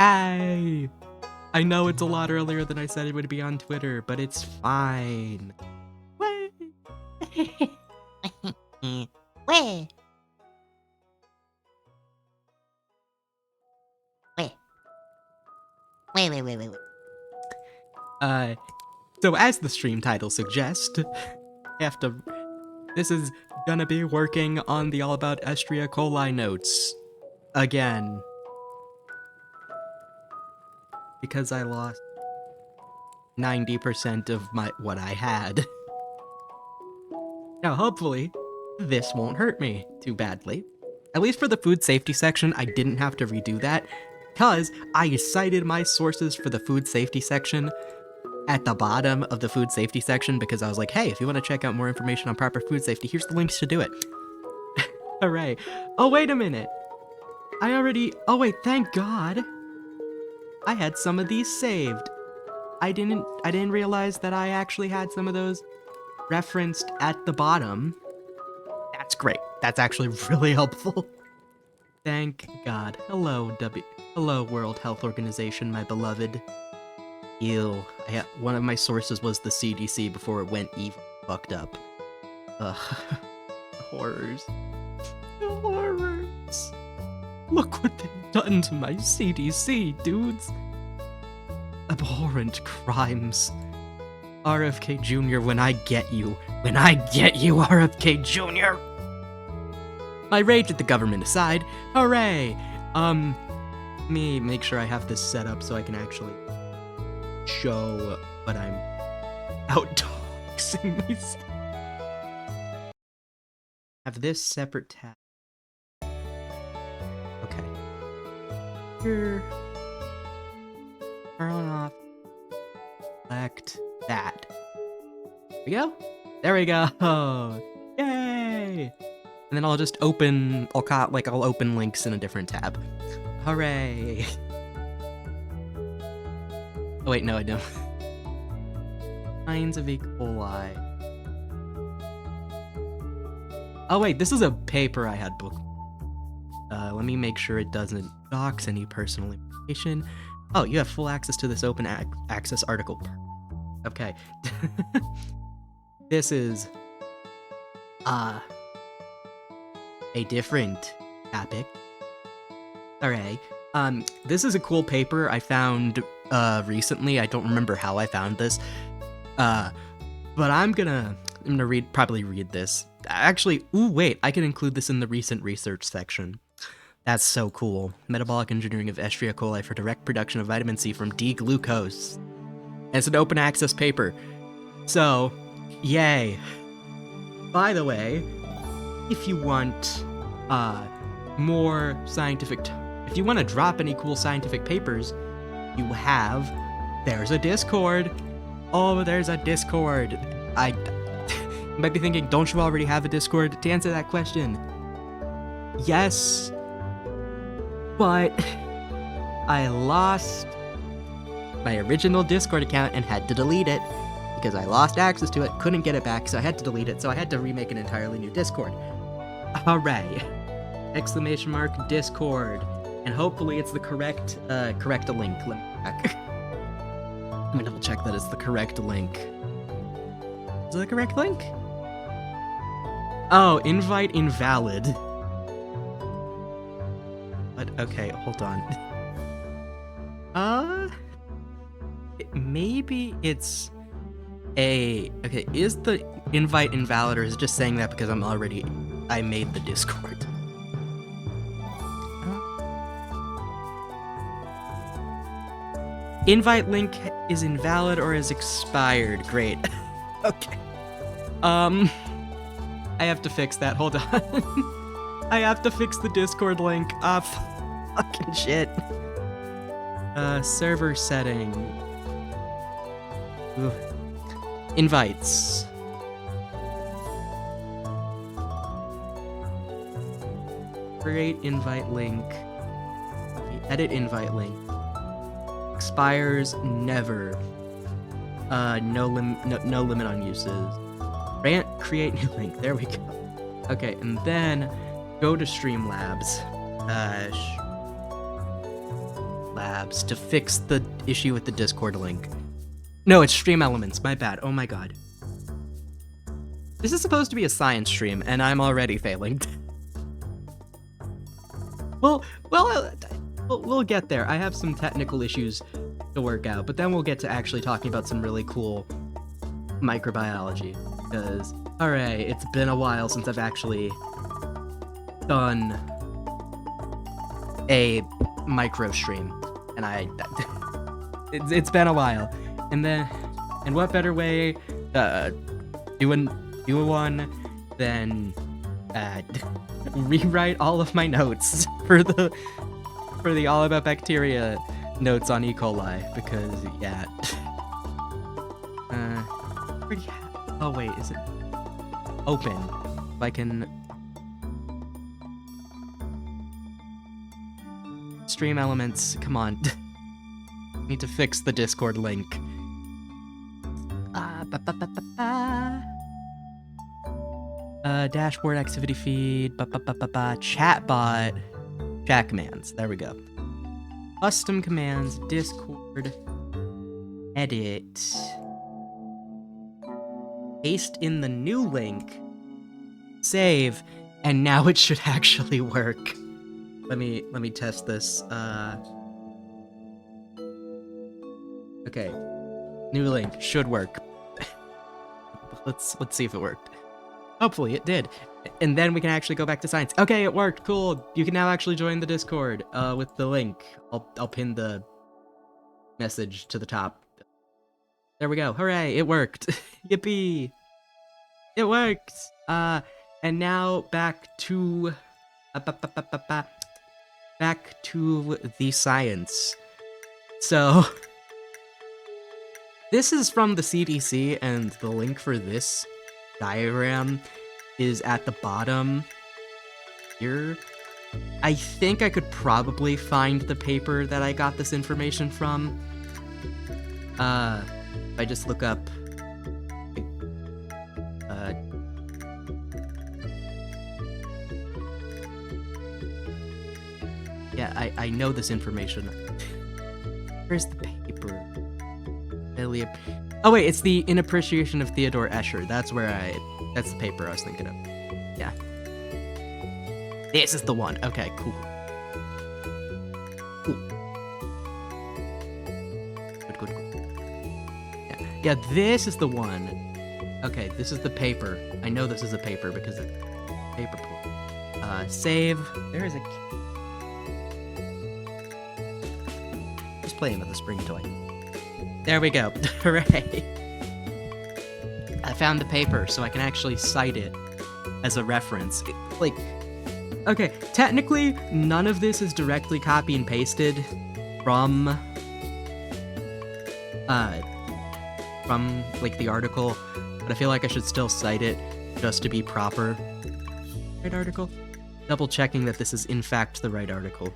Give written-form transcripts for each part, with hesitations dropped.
Hey! I know it's a lot earlier than I said it would be on Twitter, but it's fine. Where? Where? Wait. So as the stream title suggests, this is gonna be working on the All About Estria Coli notes. Again. Because I lost 90% of what I had. Now hopefully, this won't hurt me too badly. At least for the food safety section, I didn't have to redo that, because I cited my sources for the food safety section at the bottom of the food safety section, because I was like, hey, if you want to check out more information on proper food safety, here's the links to do it. Hooray. Oh, wait a minute. Oh wait, thank God. I had some of these saved. I didn't realize that I actually had some of those referenced at the bottom. That's great. That's actually really helpful. Thank God. Hello, World Health Organization, my beloved. Ew. One of my sources was the CDC before it went even fucked up. Ugh. Horrors. The horrors. Look what they've done to my CDC, dudes. Abhorrent crimes. RFK Jr., when I get you, RFK Jr. My rage at the government aside, hooray! Let me make sure I have this set up so I can actually show what I'm outdoxing myself. Have this separate tab. Okay. Here. Turn off. Select that. There we go. There we go. Yay! And then I'll just open, I'll open links in a different tab. Hooray! Oh wait, no I don't. Kinds of ecoli. Oh wait, this is a paper I had booked. Let me make sure it doesn't dox any personal information. Oh, you have full access to this open access article. Okay. This is a different topic. Alright. This is a cool paper I found recently. I don't remember how I found this. But I'm gonna probably read this. Actually, wait, I can include this in the recent research section. That's so cool. Metabolic engineering of Escherichia coli for direct production of vitamin C from D-glucose. And it's an open access paper. So, yay. By the way, if you want more scientific... if you want to drop any cool scientific papers, there's a Discord. Oh, there's a Discord. You might be thinking, don't you already have a Discord? To answer that question, yes. But I lost my original Discord account and had to delete it because I lost access to it, couldn't get it back, so I had to delete it, so I had to remake an entirely new Discord. Hooray! Exclamation mark Discord. And hopefully it's the correct link. Let me check. Let me double check that it's the correct link. Is it the correct link? Oh, invite invalid. But okay, hold on. Maybe it's okay, is the invite invalid, or is it just saying that because I made the Discord? Invite link is invalid or is expired. Great. Okay. I have to fix that. Hold on. I have to fix the Discord link. Fucking shit. Server setting. Ooh. Invites. Create invite link. Edit invite link. Expires never. No limit on uses. Create new link. There we go. Okay, and then go to Streamlabs. Labs to fix the issue with the Discord link. No, it's Stream Elements. My bad. Oh my god. This is supposed to be a science stream, and I'm already failing. Well, we'll get there. I have some technical issues to work out, but then we'll get to actually talking about some really cool microbiology. Because, alright, it's been a while since I've actually done a micro stream, and it's been a while. And what better way doing one than rewrite all of my notes for the all about bacteria notes on E. coli, because yeah. Oh wait, is it open? If I can Stream Elements, come on. Need to fix the Discord link. Dashboard activity feed, chatbot, chat commands. There we go. Custom commands, Discord, edit, paste in the new link, save, and now it should actually work. Let me test this. Okay, new link should work. Let's see if it worked. Hopefully it did. And then we can actually go back to science. Okay, it worked. Cool. You can now actually join the Discord with the link. I'll pin the message to the top. There we go. Hooray, it worked. Yippee. It worked. And now back to the science. So this is from the CDC, and the link for this diagram is at the bottom here. I think I could probably find the paper that I got this information from. If I just look up yeah, I know this information. Where's the paper? Oh wait, it's the In Appreciation of Theodore Escher. That's the paper I was thinking of. Yeah. This is the one. Okay, cool. Cool. Good. Yeah, this is the one. Okay, this is the paper. I know this is a paper because it's paper pull. Save. There is a... Just playing with the spring toy. There we go. Hooray. I found the paper, so I can actually cite it as a reference. Okay, technically, none of this is directly copy and pasted from the article, but I feel like I should still cite it just to be proper. Right article? Double checking that this is in fact the right article.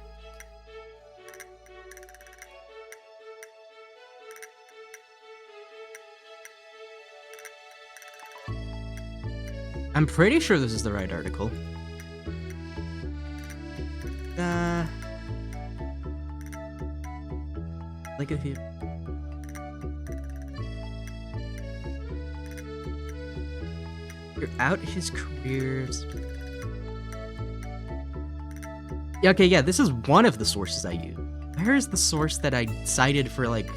I'm pretty sure this is the right article. Like if you... Throughout his careers... Yeah, okay, yeah, this is one of the sources I use. Where is the source that I cited for, like...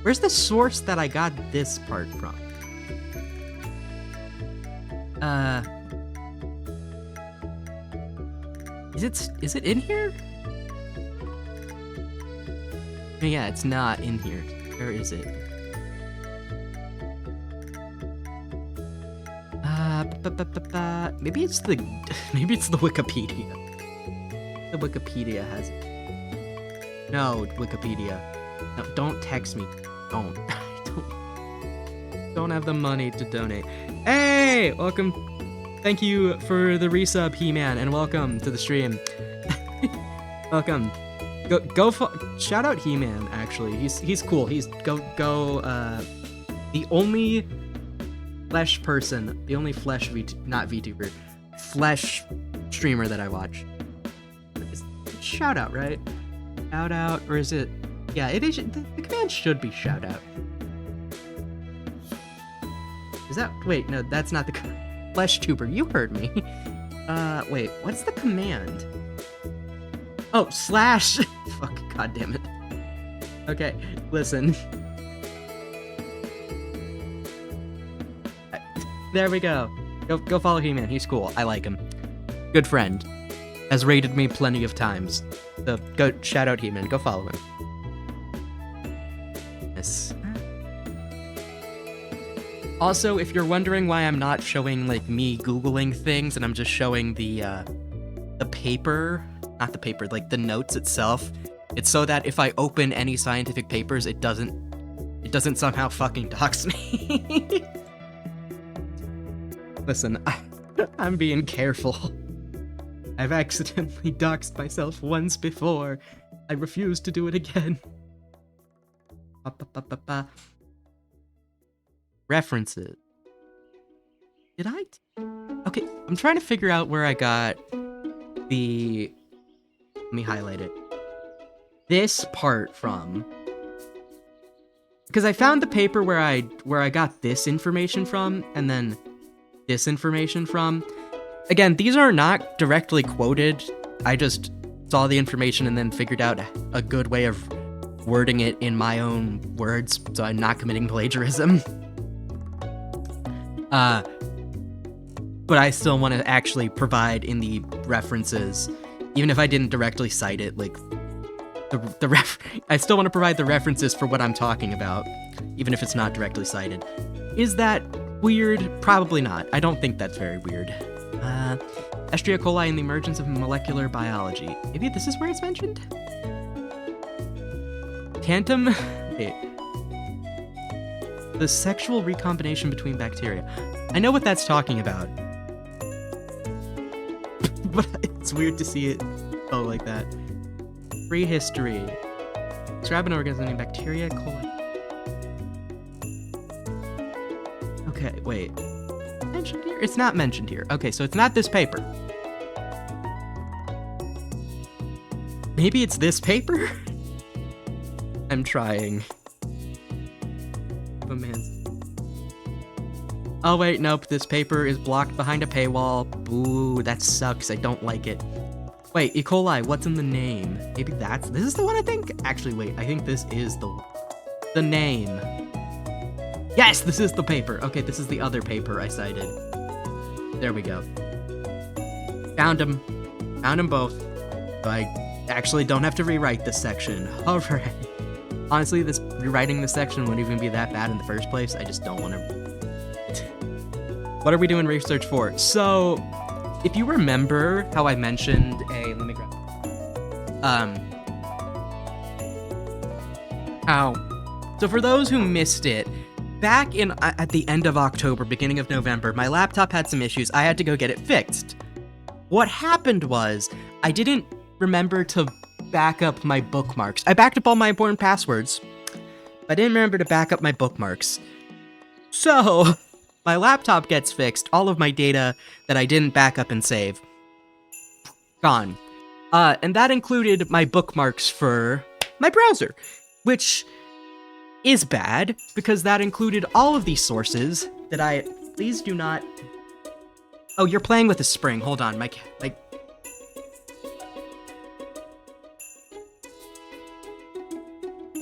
Where's the source that I got this part from? Is it in here? Yeah, it's not in here. Where is it? Maybe it's the Wikipedia. The Wikipedia has it. No, Wikipedia. No, don't text me. Don't. Don't have the money to donate. Hey, welcome. Thank you for the resub, He-Man, and welcome to the stream. Welcome. Shout out He-Man. Actually, he's cool. He's the only flesh person, the only flesh not VTuber, flesh streamer that I watch. Shout out, right? shout out, or is it? Yeah, it is. The command should be shout out. Is that? Wait, no, that's not the flesh tuber. You heard me. Wait, what's the command? Oh, slash. Fuck, god damn it. Okay, listen. There we go. Go follow He-Man. He's cool. I like him. Good friend. Has raided me plenty of times. So go shout out He-Man. Go follow him. Yes. Also, if you're wondering why I'm not showing like me Googling things and I'm just showing the paper, not the paper, like the notes itself, it's so that if I open any scientific papers, it doesn't somehow fucking dox me. Listen, I'm being careful. I've accidentally doxed myself once before. I refuse to do it again. References. Did I? Okay, I'm trying to figure out where I got the... Let me highlight it. This part from. Because I found the paper where I got this information from, and then this information from. Again, these are not directly quoted. I just saw the information and then figured out a good way of wording it in my own words, so I'm not committing plagiarism. But I still want to actually provide in the references, even if I didn't directly cite it, like, I still want to provide the references for what I'm talking about, even if it's not directly cited. Is that weird? Probably not. I don't think that's very weird. Escherichia coli and the emergence of molecular biology. Maybe this is where it's mentioned? Tantum... Wait. The sexual recombination between bacteria. I know what that's talking about. But it's weird to see it go like that. Prehistory. Describe an organism named bacteria coli. Okay, wait. Mentioned here? It's not mentioned here. Okay, so it's not this paper. Maybe it's this paper? I'm trying. Oh, man. Oh, wait, nope. This paper is blocked behind a paywall. Boo, that sucks. I don't like it. Wait, E. coli, what's in the name? Maybe that's... This is the one, I think? Actually, wait. I think this is the name. Yes, this is the paper. Okay, this is the other paper I cited. There we go. Found them. Found them both. So I actually don't have to rewrite this section. All right. Honestly, rewriting this section wouldn't even be that bad in the first place. I just don't want to... What are we doing research for? So, if you remember how I mentioned let me grab... So for those who missed it, back at the end of October, beginning of November, my laptop had some issues. I had to go get it fixed. What happened was, I didn't remember to back up my bookmarks. I backed up all my important passwords, but I didn't remember to back up my bookmarks. So, my laptop gets fixed, all of my data that I didn't back up and save, gone. And that included my bookmarks for my browser, which is bad, because that included all of these sources that I... Please do not... Oh, you're playing with a spring. Hold on, my...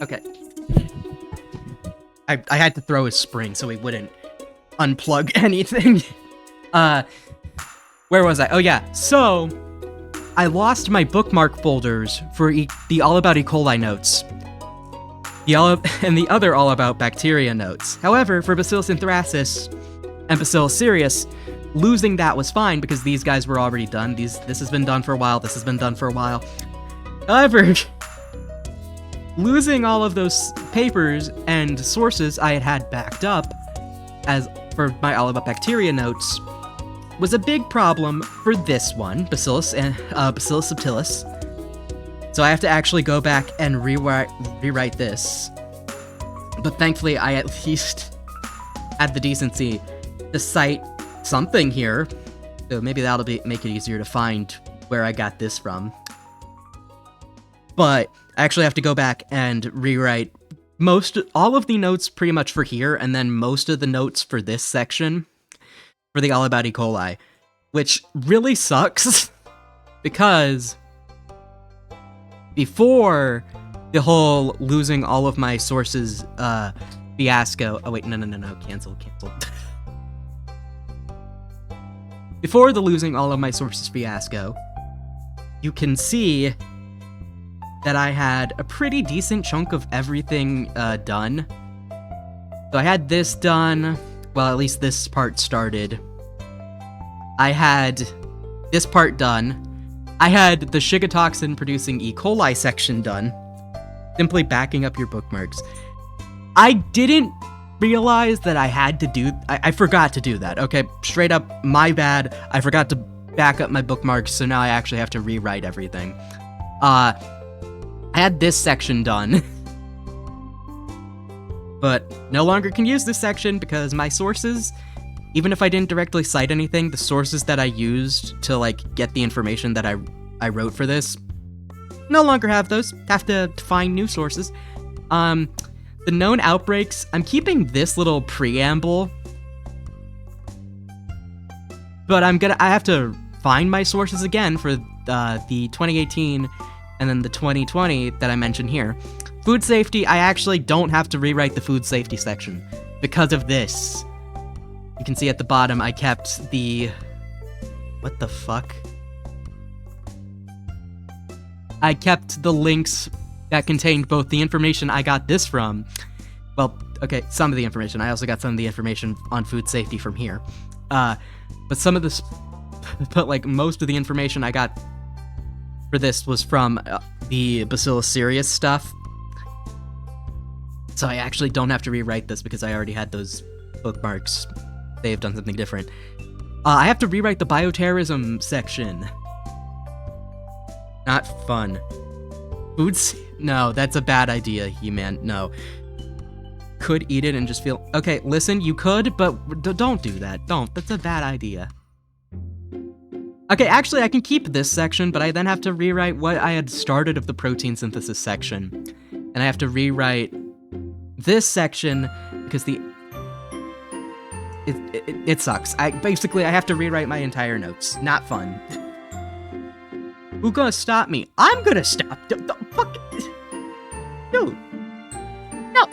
Okay. I had to throw a spring so he wouldn't unplug anything. Where was I? Oh yeah, so I lost my bookmark folders for the All About E. coli notes. And the other All About Bacteria notes. However, for Bacillus anthracis and Bacillus cereus, losing that was fine because these guys were already done. This has been done for a while, this has been done for a while. However, losing all of those papers and sources I had backed up as for my All About Bacteria notes was a big problem for this one, Bacillus subtilis. So I have to actually go back and rewrite this. But thankfully, I at least had the decency to cite something here. So maybe that'll make it easier to find where I got this from. but I actually have to go back and rewrite all of the notes pretty much for here, and then most of the notes for this section for the All About E. coli, which really sucks because before the whole losing all of my sources fiasco. Oh wait, no, cancel. Before the losing all of my sources fiasco, you can see that I had a pretty decent chunk of everything done. So I had this done, well, at least this part started. I had this part done. I had the Shigatoxin producing E. coli section done. Simply backing up your bookmarks. I didn't realize that I had to do... I forgot to do that, okay? Straight up, my bad. I forgot to back up my bookmarks, so now I actually have to rewrite everything. I had this section done. But no longer can use this section because my sources, even if I didn't directly cite anything, the sources that I used to, like, get the information that I wrote for this, no longer have those. Have to find new sources. The known outbreaks, I'm keeping this little preamble, but I have to find my sources again for the 2018 and then the 2020 that I mentioned here. Food safety, I actually don't have to rewrite the food safety section because of this. You can see at the bottom, I kept the... What the fuck? I kept the links that contained both the information I got this from. Well, okay, some of the information. I also got some of the information on food safety from here. But some of this... But, like, most of the information I got for this was from the Bacillus cereus stuff. So I actually don't have to rewrite this because I already had those bookmarks. They have done something different. I have to rewrite the bioterrorism section. Not fun. No, that's a bad idea, He-Man. No. Could eat it and just feel... Okay, listen, you could, but don't do that. Don't. That's a bad idea. Okay, actually, I can keep this section, but I then have to rewrite what I had started of the protein synthesis section. And I have to rewrite this section because it sucks. Basically, I have to rewrite my entire notes. Not fun. Who's gonna stop me? I'm gonna stop. Fuck. Dude. No.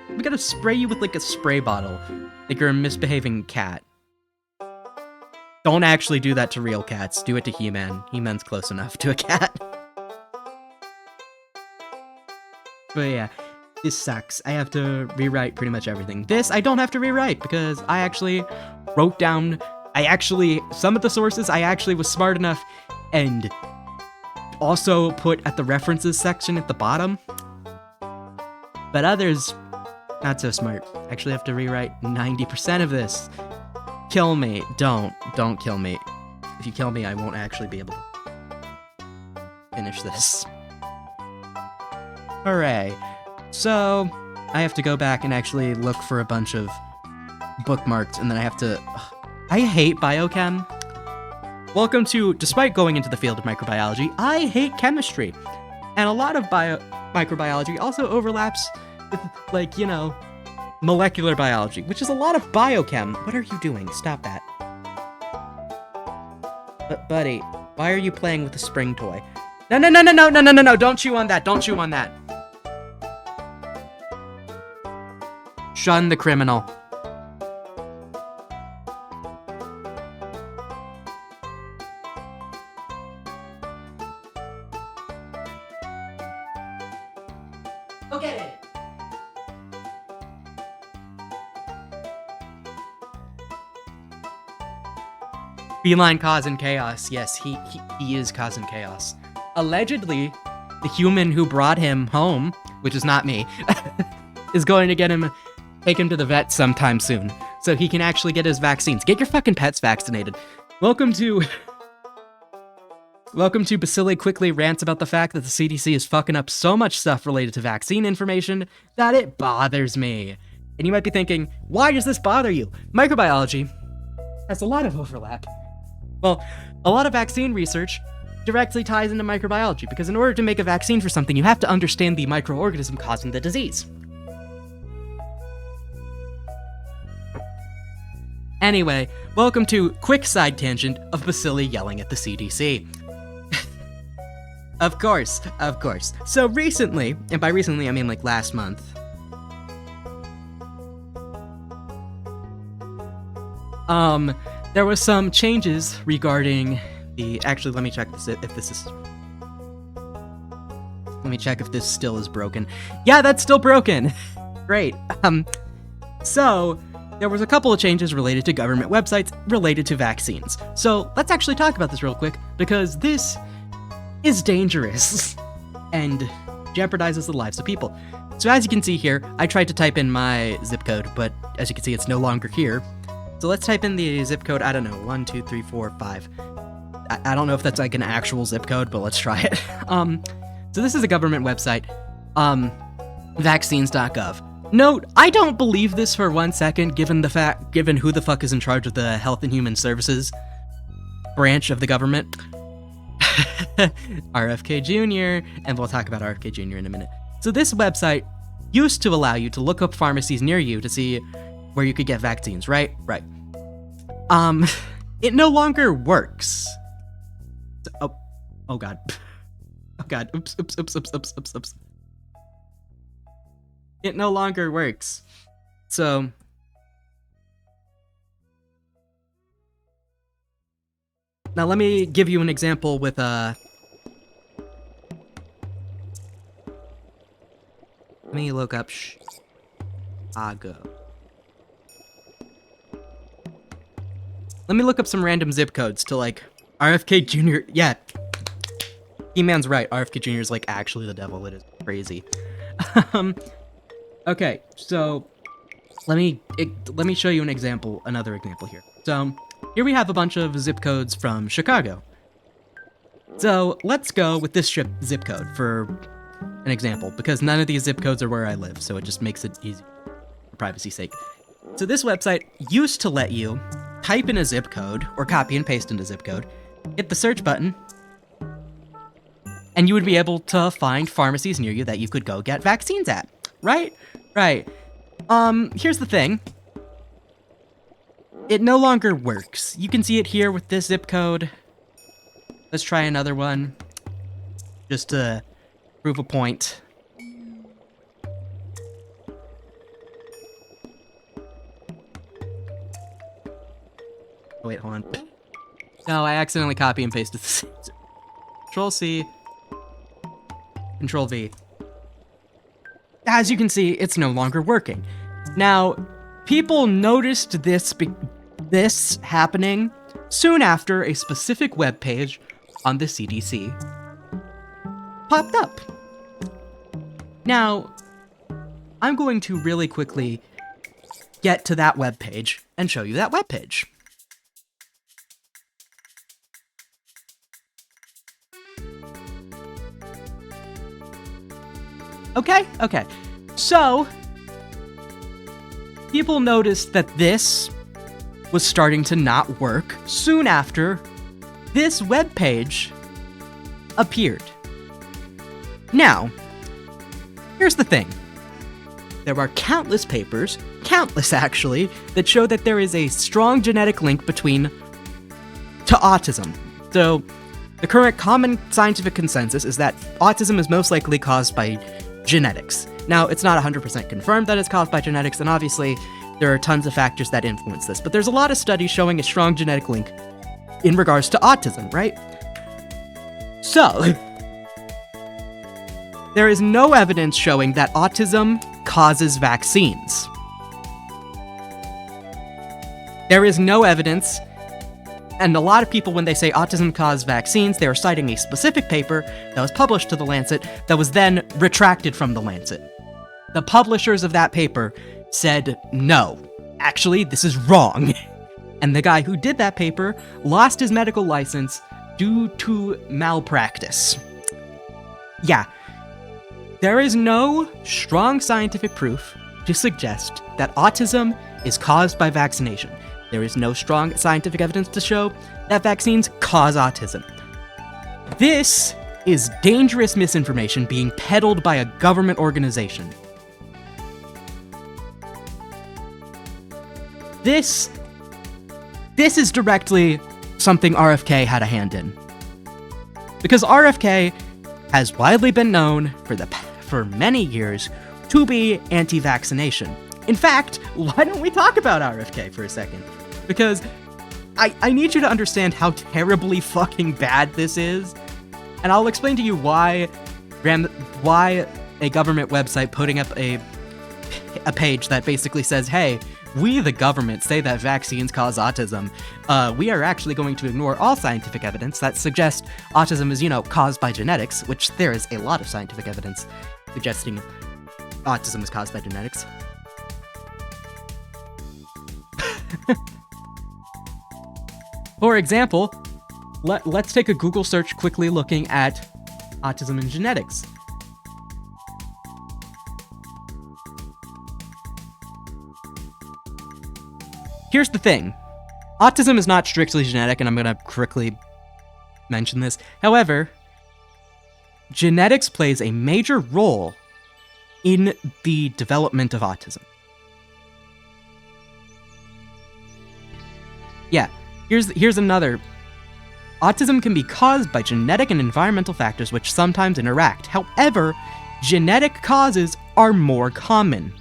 I'm gonna spray you with, like, a spray bottle. Like you're a misbehaving cat. Don't actually do that to real cats. Do it to He-Man. He-Man's close enough to a cat. But yeah, this sucks. I have to rewrite pretty much everything. This, I don't have to rewrite because I actually wrote down... some of the sources, I actually was smart enough and also put at the references section at the bottom. But others, not so smart. Actually have to rewrite 90% of this. Kill me. Don't kill me. If you kill me, I won't actually be able to finish this. Hooray. So, I have to go back and actually look for a bunch of bookmarks, and then I have to... I hate biochem. Welcome to, despite going into the field of microbiology, I hate chemistry. And a lot of microbiology also overlaps with, like, you know, molecular biology, which is a lot of biochem. What are you doing? Stop that. But, buddy, why are you playing with a spring toy? No, don't chew on that, don't chew on that. Shun the criminal. Okay. Feline causing chaos. Yes, he is causing chaos. Allegedly, the human who brought him home, which is not me, is going to take him to the vet sometime soon, so he can actually get his vaccines. Get your fucking pets vaccinated. Welcome to Bacilli quickly rants about the fact that the CDC is fucking up so much stuff related to vaccine information that it bothers me. And you might be thinking, why does this bother you? Microbiology has a lot of overlap. Well, a lot of vaccine research directly ties into microbiology, because in order to make a vaccine for something, you have to understand the microorganism causing the disease. Anyway, welcome to quick side tangent of Bacilli yelling at the CDC. Of course. So recently, and by recently I mean like last month, there was some changes regarding actually, let me check if this is... Let me check if this still is broken. Yeah, that's still broken! Great. So, there was a couple of changes related to government websites related to vaccines. So, let's actually talk about this real quick, because this is dangerous and jeopardizes the lives of people. So as you can see here, I tried to type in my zip code, but as you can see, it's no longer here. So let's type in the zip code, I don't know, 1, 2, 3, 4, 5. I don't know if that's like an actual zip code, but let's try it. So this is a government website, vaccines.gov. Note, I don't believe this for 1 second, given who the fuck is in charge of the Health and Human Services branch of the government. RFK Jr., and we'll talk about RFK Jr. in a minute. So this website used to allow you to look up pharmacies near you to see where you could get vaccines, right? Right. It no longer works. Oh god. Oh god. Oops. It no longer works. So now let me give you an example with let me look up Chicago. Let me look up some random zip codes to like RFK Jr. Yeah. He-Man's right. RFK Jr. is like actually the devil. It is crazy. Okay, so let me show you another example here. So here we have a bunch of zip codes from Chicago. So let's go with this zip code for an example, because none of these zip codes are where I live, so it just makes it easy for privacy's sake. So this website used to let you type in a zip code or copy and paste into a zip code, hit the search button, and you would be able to find pharmacies near you that you could go get vaccines at. Right? Right. Here's the thing. It no longer works. You can see it here with this zip code. Let's try another one, just to prove a point. Oh, wait, hold on. No, I accidentally copy and pasted this. Control-C. Control-V. As you can see, it's no longer working. Now, people noticed this happening soon after a specific web page on the CDC popped up. Now, I'm going to really quickly get to that web page and show you that web page. Okay. So, people noticed that this was starting to not work soon after this web page appeared. Now, here's the thing. There are countless papers, countless actually, that show that there is a strong genetic link to autism. So, the current common scientific consensus is that autism is most likely caused by genetics. Now, it's not 100% confirmed that it's caused by genetics, and obviously, there are tons of factors that influence this, but there's a lot of studies showing a strong genetic link in regards to autism, right? So, there is no evidence showing that autism causes vaccines. There is no evidence, and a lot of people, when they say autism caused vaccines, they are citing a specific paper that was published to The Lancet that was then retracted from The Lancet. The publishers of that paper said, no, actually, this is wrong. And the guy who did that paper lost his medical license due to malpractice. Yeah, there is no strong scientific proof to suggest that autism is caused by vaccination. There is no strong scientific evidence to show that vaccines cause autism. This is dangerous misinformation being peddled by a government organization. This is directly something RFK had a hand in. Because RFK has widely been known for many years to be anti-vaccination. In fact, why don't we talk about RFK for a second? Because I need you to understand how terribly fucking bad this is, and I'll explain to you why a government website putting up a page that basically says, hey, we, the government, say that vaccines cause autism. We are actually going to ignore all scientific evidence that suggests autism is, caused by genetics, which there is a lot of scientific evidence suggesting autism is caused by genetics. For example, let's take a Google search quickly looking at autism and genetics. Here's the thing. Autism is not strictly genetic, and I'm going to quickly mention this. However, genetics plays a major role in the development of autism. Yeah, here's another. Autism can be caused by genetic and environmental factors which sometimes interact. However, genetic causes are more common.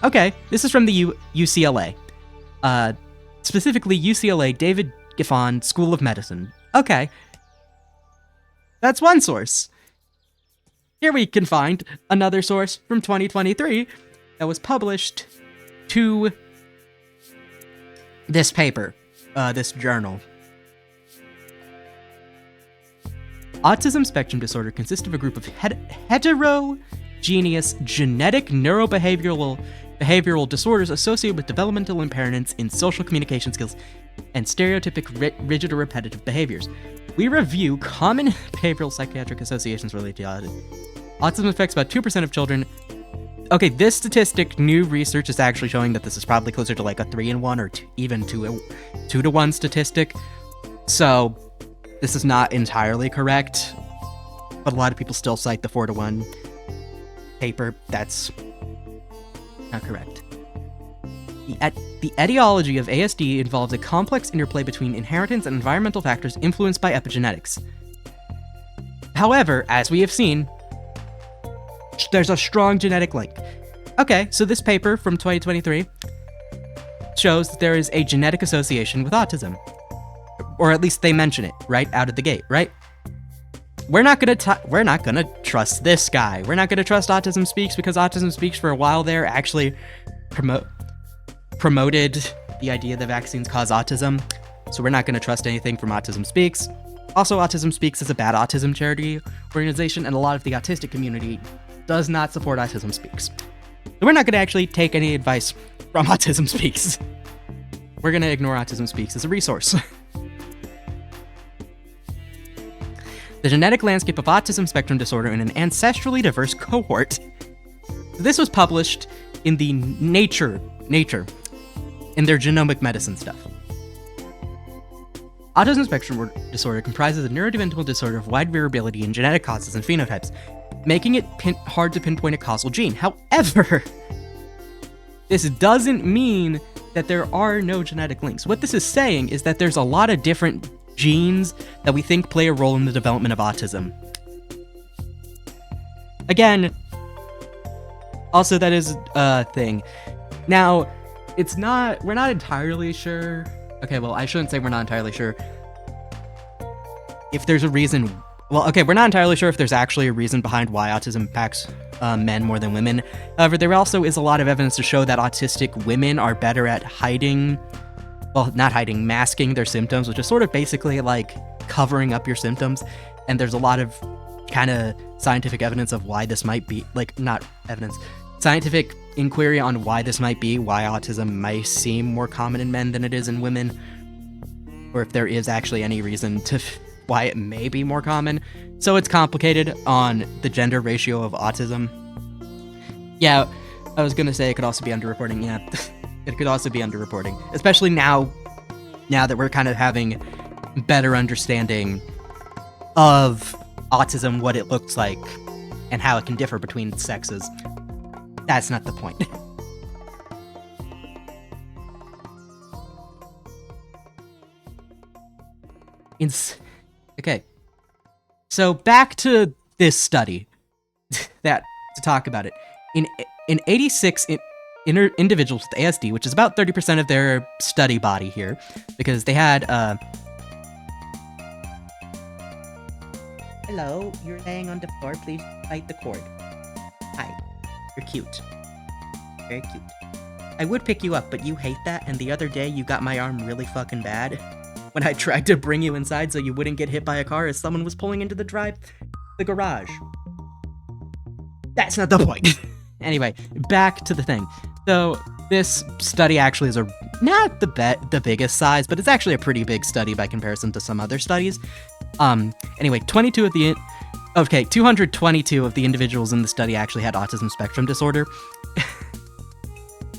Okay, this is from the UCLA. Specifically UCLA David Giffon School of Medicine. Okay. That's one source. Here we can find another source from 2023 that was published to this paper, this journal. Autism spectrum disorder consists of a group of heterogeneous genetic neurobehavioral disorders associated with developmental impairments in social communication skills and stereotypic rigid or repetitive behaviors. We review common behavioral psychiatric associations related to autism. Autism affects about 2% of children. Okay, this statistic, new research is actually showing that this is probably closer to like a 3-in-1 or even 2-to-1 statistic. So this is not entirely correct, but a lot of people still cite the 4-to-1 paper. That's not correct. The etiology of ASD involves a complex interplay between inheritance and environmental factors influenced by epigenetics. However, as we have seen, there's a strong genetic link. Okay, so this paper from 2023 shows that there is a genetic association with autism. Or at least they mention it right out of the gate, right? We're not gonna trust this guy. We're not gonna trust Autism Speaks because Autism Speaks for a while there actually promoted the idea that vaccines cause autism. So we're not gonna trust anything from Autism Speaks. Also, Autism Speaks is a bad autism charity organization, and a lot of the autistic community does not support Autism Speaks. So we're not gonna actually take any advice from Autism Speaks. We're gonna ignore Autism Speaks as a resource. The genetic landscape of autism spectrum disorder in an ancestrally diverse cohort. This was published in the Nature, in their genomic medicine stuff. Autism spectrum disorder comprises a neurodevelopmental disorder of wide variability in genetic causes and phenotypes, making it hard to pinpoint a causal gene. However, this doesn't mean that there are no genetic links. What this is saying is that there's a lot of different genes that we think play a role in the development of autism. Again, also that is a thing. Now, we're not entirely sure. Okay, well, I shouldn't say we're not entirely sure if there's a reason. Well, okay, we're not entirely sure if there's actually a reason behind why autism impacts men more than women. However, there also is a lot of evidence to show that autistic women are better at masking their symptoms, which is sort of basically like covering up your symptoms. And there's a lot of kind of scientific evidence of why this might be, scientific inquiry on why this might be, why autism might seem more common in men than it is in women, or if there is actually any reason to why it may be more common. So it's complicated on the gender ratio of autism. Yeah, I was gonna say it could also be underreporting. Yeah, it could also be underreporting, especially now that we're kind of having better understanding of autism, what it looks like, and how it can differ between sexes. That's not the point. Okay. So back to this study to talk about it. In 86 individuals with ASD, which is about 30% of their study body here, because they had hello, you're laying on the floor, please bite the cord. Hi, you're cute. Very cute. I would pick you up, but you hate that, and the other day you got my arm really fucking bad when I tried to bring you inside so you wouldn't get hit by a car as someone was pulling into the garage. That's not the point. Anyway, back to the thing. So this study actually is not the biggest size, but it's actually a pretty big study by comparison to some other studies. Anyway, 222 of the individuals in the study actually had autism spectrum disorder.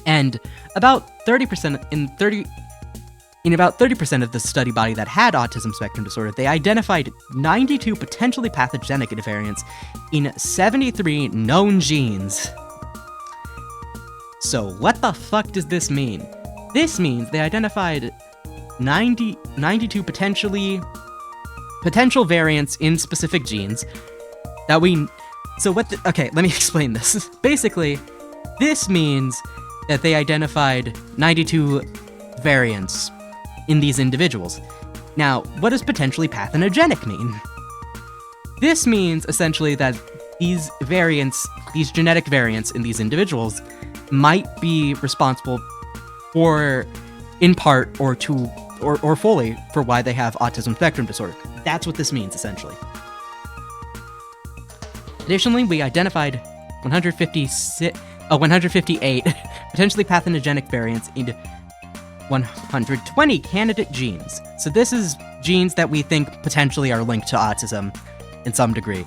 And about 30% in about 30% of the study body that had autism spectrum disorder, they identified 92 potentially pathogenic variants in 73 known genes. So what the fuck does this mean? This means they identified 92 potential variants in specific genes that okay, let me explain this. Basically, this means that they identified 92 variants in these individuals. Now, what does potentially pathogenic mean? This means essentially that these genetic variants in these individuals might be responsible for, in part or fully, for why they have autism spectrum disorder. That's what this means, essentially. Additionally, we identified 158 potentially pathogenic variants in 120 candidate genes. So this is genes that we think potentially are linked to autism in some degree.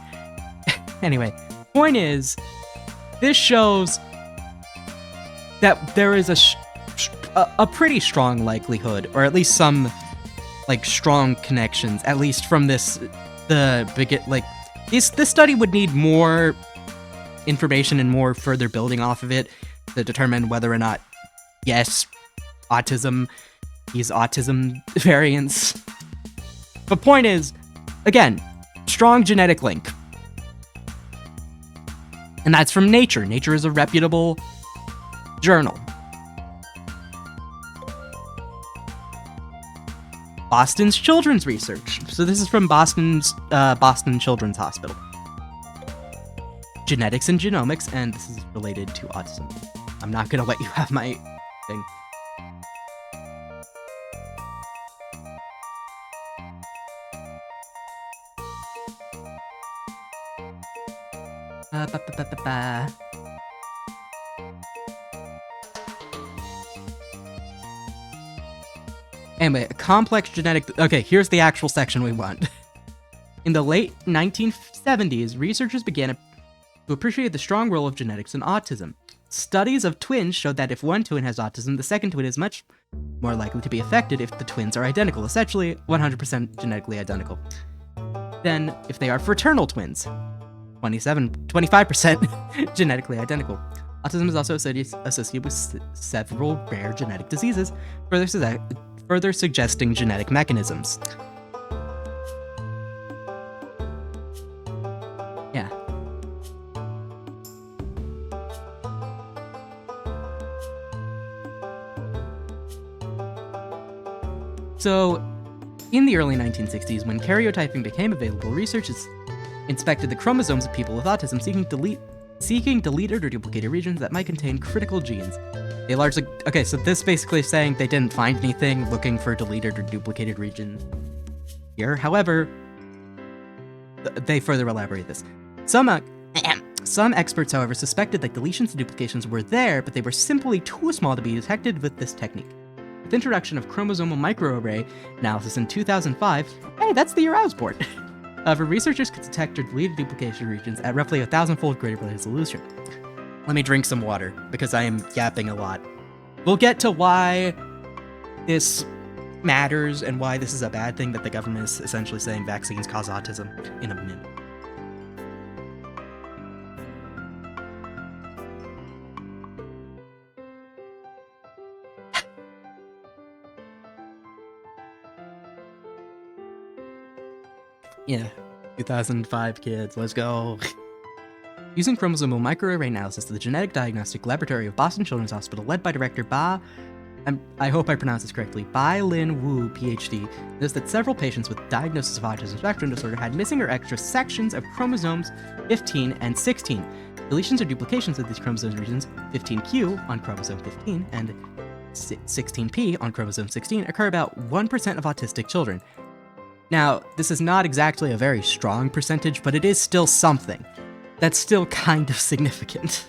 Anyway, point is, this shows that there is a pretty strong likelihood, or at least some strong connections, at least from this study would need more information and more further building off of it to determine whether or not, yes, these autism variants. But point is, again, strong genetic link. And that's from Nature. Nature is a reputable journal. Boston's Children's Research. So this is from Boston Children's Hospital. Genetics and Genomics, and this is related to autism. I'm not gonna let you have my thing. Anyway, a complex genetic... Okay, here's the actual section we want. In the late 1970s, researchers began to appreciate the strong role of genetics in autism. Studies of twins showed that if one twin has autism, the second twin is much more likely to be affected if the twins are identical, essentially 100% genetically identical, than if they are fraternal twins, 25% genetically identical. Autism is also associated with several rare genetic diseases, further suggesting genetic mechanisms. Yeah. So, in the early 1960s, when karyotyping became available, researchers inspected the chromosomes of people with autism, seeking deleted or duplicated regions that might contain critical genes. They largely... Okay, so this basically is saying they didn't find anything looking for deleted or duplicated regions here. However, they further elaborate this. Some experts, however, suspected that deletions and duplications were there, but they were simply too small to be detected with this technique. With the introduction of chromosomal microarray analysis in 2005, hey, that's the year I was born. However, researchers could detect or delete duplication regions at roughly 1,000-fold greater resolution. Let me drink some water, because I am yapping a lot. We'll get to why this matters and why this is a bad thing that the government is essentially saying vaccines cause autism in a minute. Yeah, 2005 kids, let's go. Using chromosomal microarray analysis to the Genetic Diagnostic Laboratory of Boston Children's Hospital, led by Director I hope I pronounced this correctly, Bai Lin Wu, PhD, notes that several patients with diagnosis of autism spectrum disorder had missing or extra sections of chromosomes 15 and 16. Deletions or duplications of these chromosome regions, 15q on chromosome 15 and 16p on chromosome 16, occur about 1% of autistic children. Now, this is not exactly a very strong percentage, but it is still something. That's still kind of significant.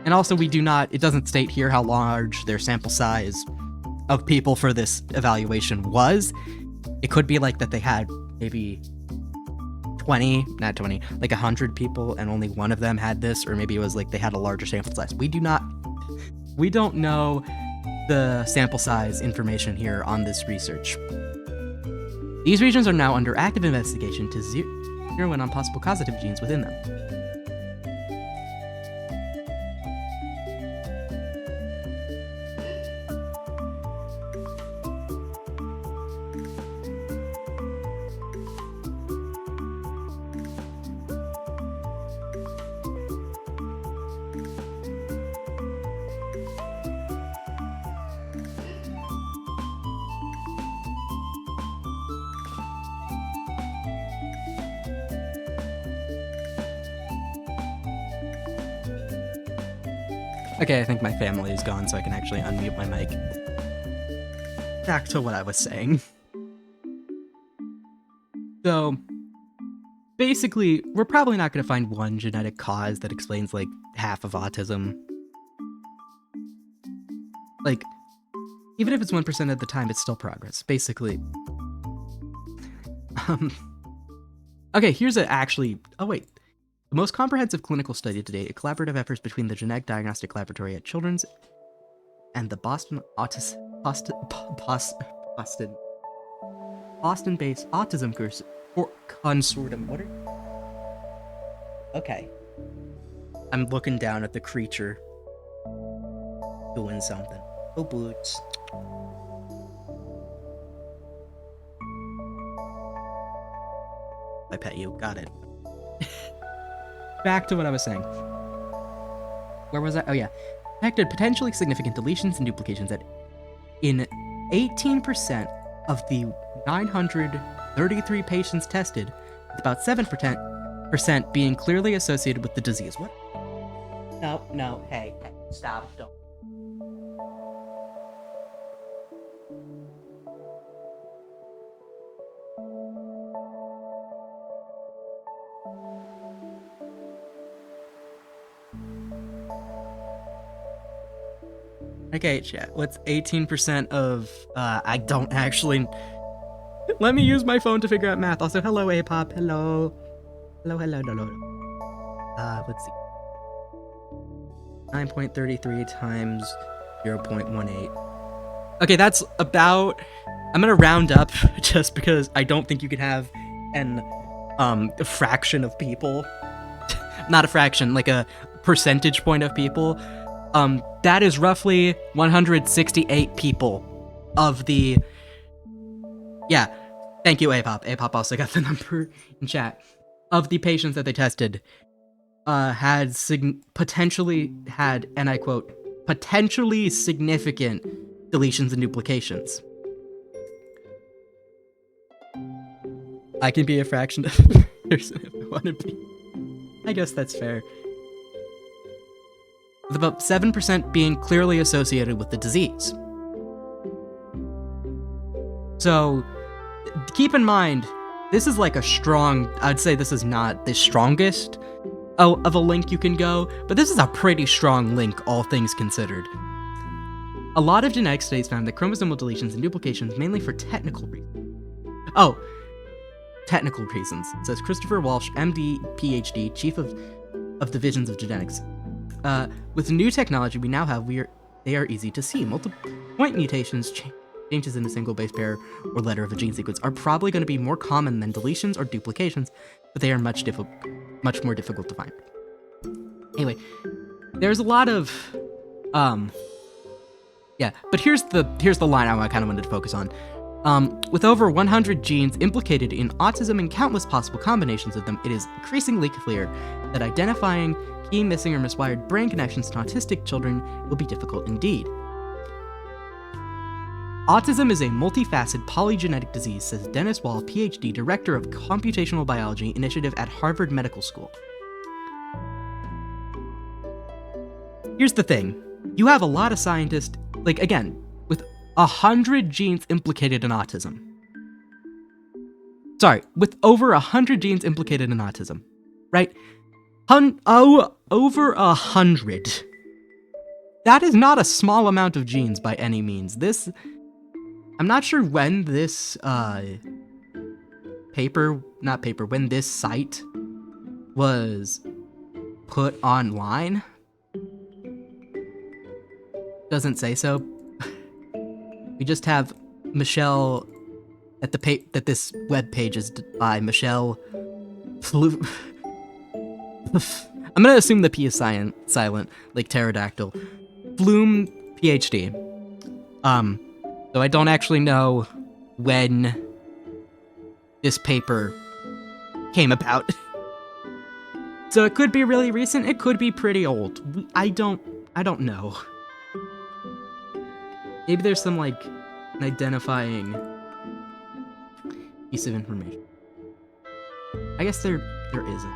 And also, it doesn't state here how large their sample size of people for this evaluation was. It could be like that they had maybe 100 people and only one of them had this, or maybe it was like they had a larger sample size. We don't know the sample size information here on this research. These regions are now under active investigation to zero in on possible causative genes within them. Okay, I think my family is gone, so I can actually unmute my mic. Back to what I was saying. So, basically, we're probably not going to find one genetic cause that explains, like, half of autism. Like, even if it's 1% at the time, it's still progress, basically. Okay, here's oh wait. The most comprehensive clinical study to date, a collaborative effort between the Genetic Diagnostic Laboratory at Children's and the Boston-based Autism Consortium. Okay. I'm looking down at the creature doing something. Oh, boots. I pet you. Got it. Back to what I was saying. Where was I? Oh yeah. Detected potentially significant deletions and duplications in 18% of the 933 patients tested, with about 7% being clearly associated with the disease. What? No, hey, stop, don't. Okay, chat, what's 18% of, I don't actually... Let me use my phone to figure out math. Also, hello, A-pop, hello. Hello. Let's see. 9.33 times 0.18. Okay, that's about... I'm gonna round up, just because I don't think you could have a fraction of people. Not a fraction, like a percentage point of people. That is roughly 168 people of the... Yeah, thank you, A-pop. A-pop also got the number in chat. Of the patients that they tested, potentially had, and I quote, potentially significant deletions and duplications. I can be a fraction of a person if I want to be. I guess that's fair. With about 7% being clearly associated with the disease. So, keep in mind, this is like a strong, I'd say this is not the strongest of a link you can go, but this is a pretty strong link, all things considered. A lot of genetic studies found that chromosomal deletions and duplications mainly for technical reasons. Oh, technical reasons, says Christopher Walsh, MD, PhD, Chief of Divisions of Genetics. With new technology we now have, they are easy to see. Multiple point mutations changes in a single base pair or letter of a gene sequence are probably going to be more common than deletions or duplications, but they are much more difficult to find. Anyway, there's a lot of, but here's the line I kind of wanted to focus on. With over 100 genes implicated in autism and countless possible combinations of them, it is increasingly clear that identifying key missing or miswired brain connections in autistic children will be difficult indeed. Autism is a multifaceted polygenetic disease, says Dennis Wall, PhD, Director of Computational Biology Initiative at Harvard Medical School. Here's the thing. You have a lot of scientists, with 100 genes implicated in autism. Sorry, with over 100 genes implicated in autism, right? Over 100. That is not a small amount of genes by any means. I'm not sure when this when this site was put online. Doesn't say so. We just have Michelle at that this web page is by Michelle I'm gonna assume the P is silent, like pterodactyl. Bloom, PhD. So I don't actually know when this paper came about. So it could be really recent, it could be pretty old. I don't know. Maybe there's some, an identifying piece of information. I guess there isn't.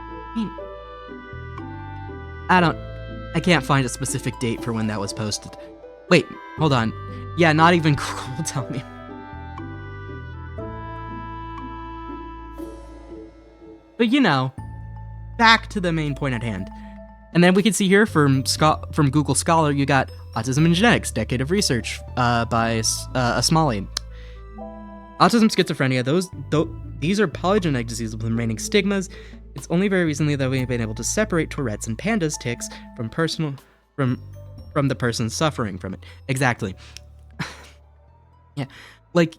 I can't find a specific date for when that was posted. Wait, hold on. Yeah, not even Google will tell me. But back to the main point at hand. And then we can see here from Google Scholar, you got Autism and Genetics, Decade of Research by Asmali. Autism, schizophrenia, these are polygenic diseases with remaining stigmas. It's only very recently that we've been able to separate Tourette's and Panda's tics from the person suffering from it. Exactly. Yeah.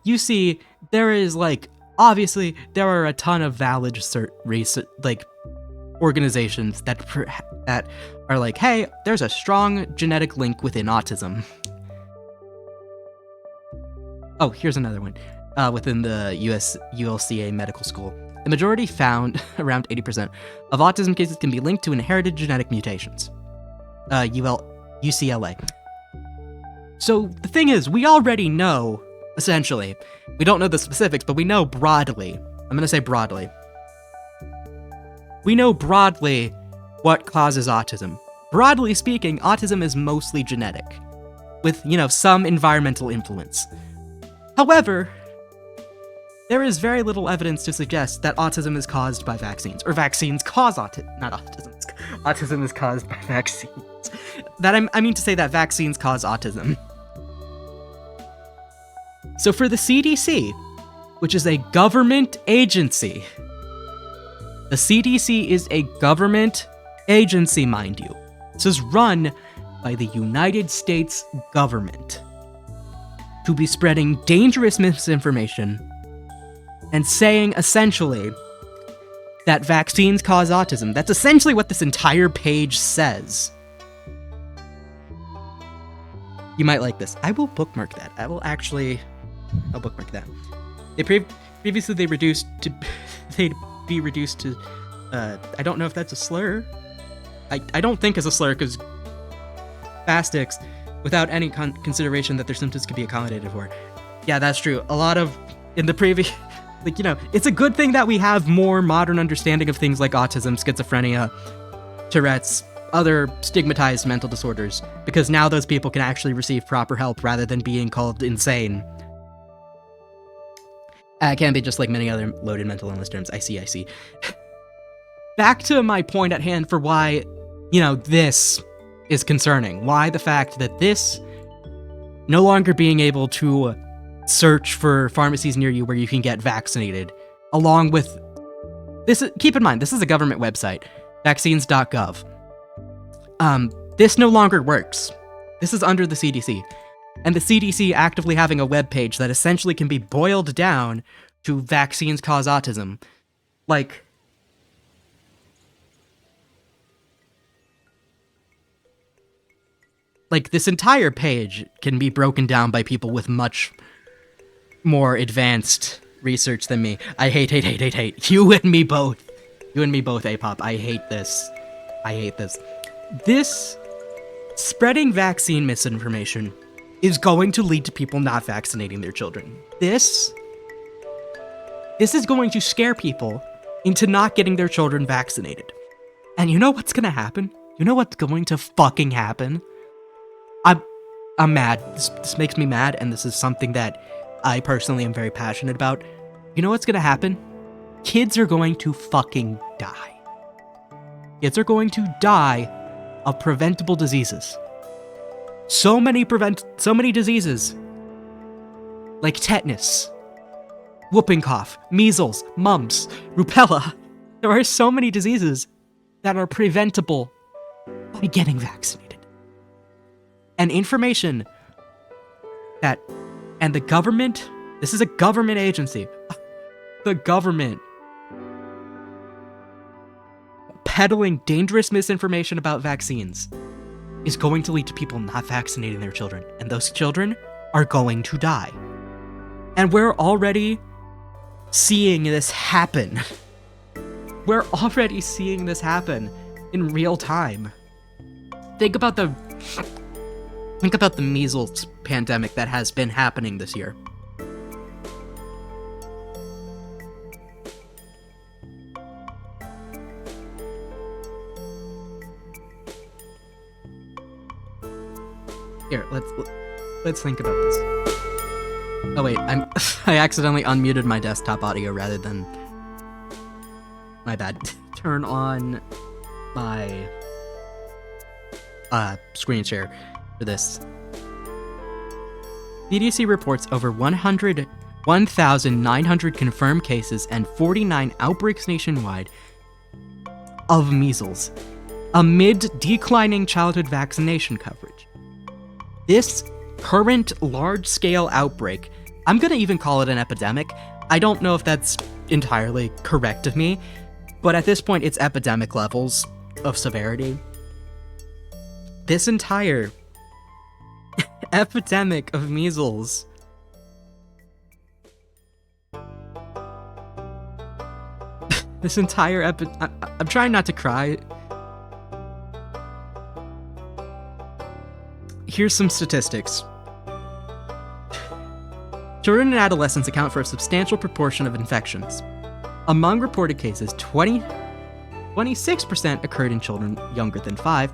You see, there is, obviously, there are a ton of valid organizations that are hey, there's a strong genetic link within autism. Oh, here's another one. Within the ULCA Medical School. The majority found, around 80%, of autism cases can be linked to inherited genetic mutations. UCLA. So the thing is, we already know, essentially, we don't know the specifics, but we know broadly. I'm going to say broadly. We know broadly what causes autism. Broadly speaking, autism is mostly genetic, with, some environmental influence. However, there is very little evidence to suggest that autism is caused by vaccines, or vaccines cause autism. Not autism. Autism is caused by vaccines. I mean to say that vaccines cause autism. So for the CDC, which is a government agency, the CDC is a government agency, mind you. This is run by the United States government to be spreading dangerous misinformation and saying, essentially, that vaccines cause autism. That's essentially what this entire page says. You might like this. I will bookmark that. I'll bookmark that. Previously, they'd be reduced to, I don't know if that's a slur. I don't think it's a slur, because spastics, without any consideration that their symptoms could be accommodated for. Yeah, that's true. A lot of, in the previous... it's a good thing that we have more modern understanding of things like autism, schizophrenia, Tourette's, other stigmatized mental disorders, because now those people can actually receive proper help rather than being called insane. It can be just like many other loaded mental illness terms. I see. Back to my point at hand for why, this is concerning. Why the fact that this no longer being able to search for pharmacies near you where you can get vaccinated, along with this. Keep in mind, this is a government website, vaccines.gov. This no longer works. This is under the CDC. and the CDC actively having a webpage that essentially can be boiled down to vaccines cause autism. Like, this entire page can be broken down by people with much more advanced research than me. I hate. You and me both. You and me both, A-Pop. I hate this. This spreading vaccine misinformation is going to lead to people not vaccinating their children. This is going to scare people into not getting their children vaccinated. And you know what's gonna happen? You know what's going to fucking happen? I'm mad. This makes me mad, and this is something that I personally am very passionate about. You know what's gonna happen? Kids are going to fucking die. Kids are going to die of preventable diseases. So many diseases. Like tetanus, whooping cough, measles, mumps, rubella. There are so many diseases that are preventable by getting vaccinated. And information that, and the government, this is a government agency, the government peddling dangerous misinformation about vaccines is going to lead to people not vaccinating their children, and those children are going to die. And we're already seeing this happen. We're already seeing this happen in real time. Think about the measles pandemic that has been happening this year. Here, let's think about this. Oh wait, I accidentally unmuted my desktop audio rather than... My bad. Turn on my screen share for this. CDC reports over 1,900 confirmed cases and 49 outbreaks nationwide of measles, amid declining childhood vaccination coverage. This current large-scale outbreak, I'm gonna even call it an epidemic. I don't know if that's entirely correct of me, but at this point it's epidemic levels of severity. This entire epidemic of measles this entire I'm trying not to cry. Here's some statistics. Children and adolescents account for a substantial proportion of infections. Among reported cases, 26% occurred in children younger than 5,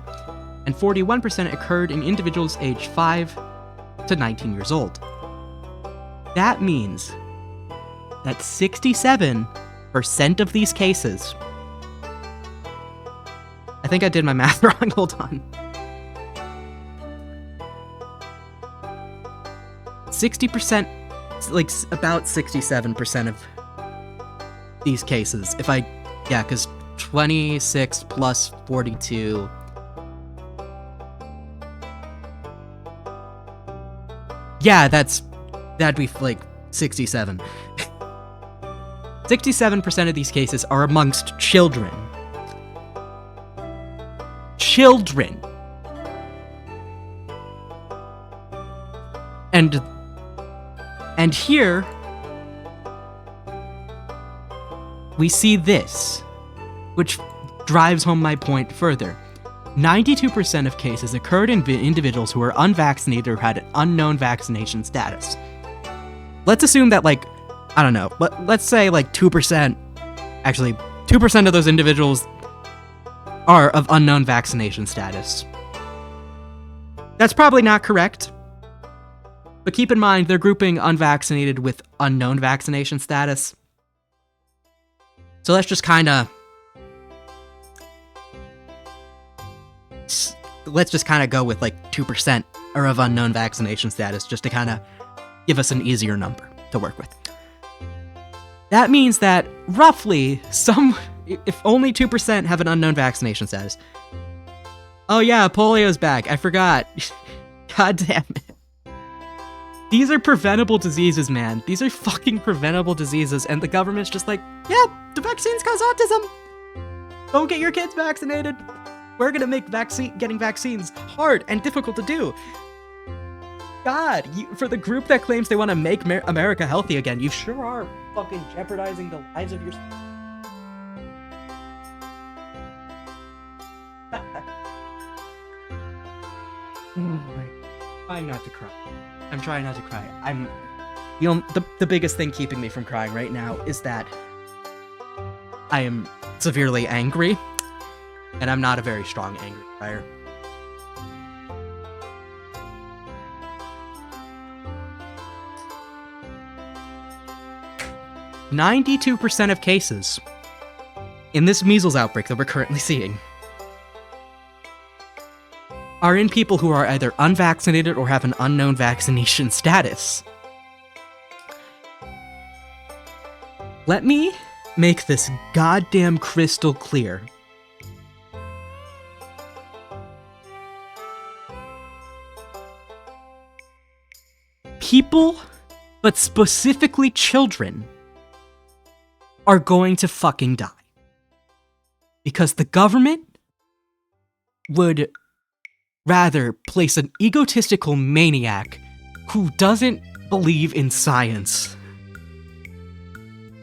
and 41% occurred in individuals aged 5 to 19 years old. That means that 67% of these cases... I think I did my math wrong, hold on. 60%, like about 67% of these cases, because 26 plus 42... Yeah, that'd be like 67. 67% of these cases are amongst children. Children. And here we see this, which drives home my point further. 92% of cases occurred in individuals who were unvaccinated or had an unknown vaccination status. Let's assume that, like, I don't know, let's say like 2%, actually 2% of those individuals are of unknown vaccination status. That's probably not correct, but keep in mind they're grouping unvaccinated with unknown vaccination status. So let's just kind of go with like 2% are of unknown vaccination status, just to kind of give us an easier number to work with. That means that roughly if only 2% have an unknown vaccination status. Oh yeah, polio's back. I forgot. God damn it. These are preventable diseases, man. These are fucking preventable diseases, and the government's just like, yeah, the vaccines cause autism. Don't get your kids vaccinated. We're gonna make getting vaccines hard and difficult to do. God, for the group that claims they want to make America healthy again, you sure are fucking jeopardizing the lives of your... Trying not to cry. I'm trying not to cry. The biggest thing keeping me from crying right now is that I am severely angry, and I'm not a very strong angry crier. %92 of cases in this measles outbreak that we're currently seeing are in people who are either unvaccinated or have an unknown vaccination status. Let me make this goddamn crystal clear. People, but specifically children, are going to fucking die. Because the government would rather place an egotistical maniac who doesn't believe in science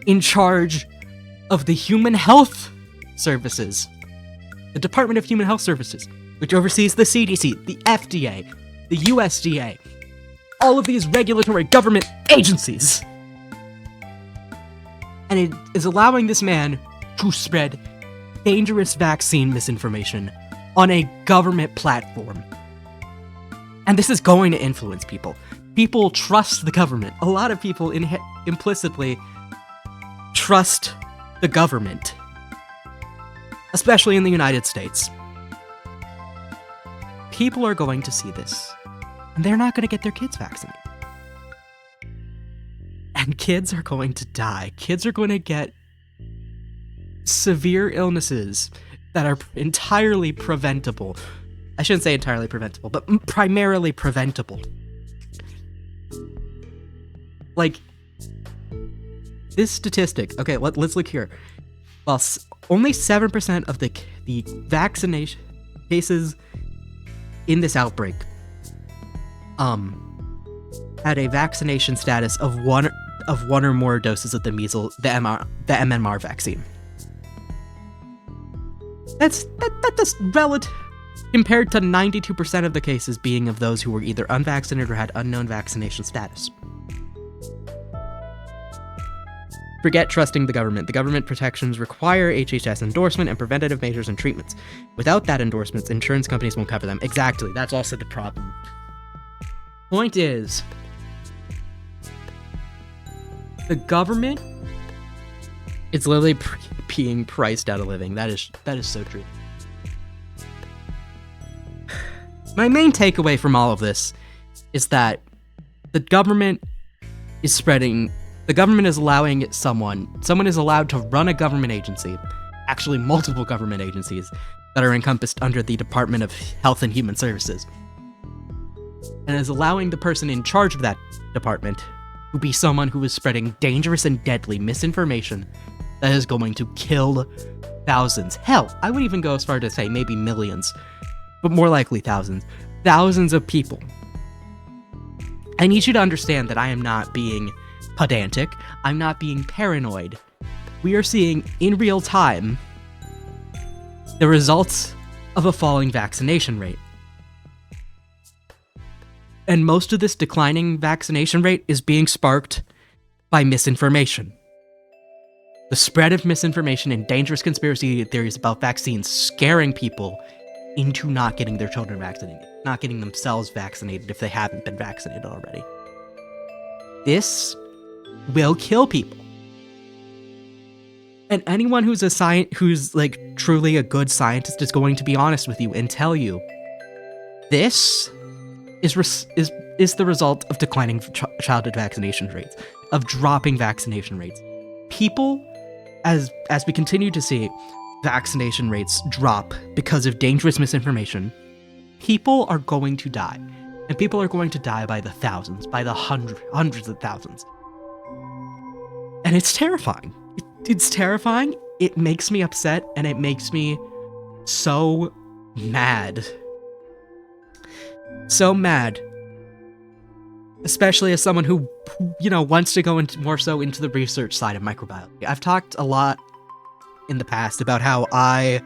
in charge of the Human Health Services, the Department of Human Health Services, which oversees the CDC, the FDA, the USDA, all of these regulatory government agencies. And it is allowing this man to spread dangerous vaccine misinformation on a government platform. And this is going to influence people. People trust the government. A lot of people implicitly trust the government, especially in the United States. People are going to see this, and they're not going to get their kids vaccinated. And kids are going to die. Kids are going to get severe illnesses that are entirely preventable. I shouldn't say entirely preventable, but primarily preventable. Like, this statistic, okay, let's look here. Well, only 7% of the vaccination cases in this outbreak had a vaccination status of one or more doses of the MMR vaccine. That's relative compared to 92% of the cases being of those who were either unvaccinated or had unknown vaccination status. Forget trusting the government. The government protections require HHS endorsement and preventative measures and treatments. Without that endorsements, insurance companies won't cover them. Exactly, that's also the problem. Point is, the government is literally being priced out of living. That is so true. My main takeaway from all of this is that the government is allowing someone is allowed to run a government agency, actually multiple government agencies that are encompassed under the Department of Health and Human Services, and is allowing the person in charge of that department to be someone who is spreading dangerous and deadly misinformation that is going to kill thousands. Hell, I would even go as far to say maybe millions, but more likely thousands of people. I need you to understand that I am not being pedantic. I'm not being paranoid. We are seeing in real time the results of a falling vaccination rate. And most of this declining vaccination rate is being sparked by misinformation. The spread of misinformation and dangerous conspiracy theories about vaccines scaring people into not getting their children vaccinated, not getting themselves vaccinated if they haven't been vaccinated already. This will kill people. And anyone who's like truly a good scientist is going to be honest with you and tell you this is the result of declining childhood vaccination rates, of dropping vaccination rates. People, as we continue to see vaccination rates drop because of dangerous misinformation, people are going to die. And people are going to die by the thousands, by the hundreds of thousands. And it's terrifying. It's terrifying. It makes me upset, and it makes me so mad. So mad. Especially as someone who, wants to go into more so into the research side of microbiology. I've talked a lot in the past about how I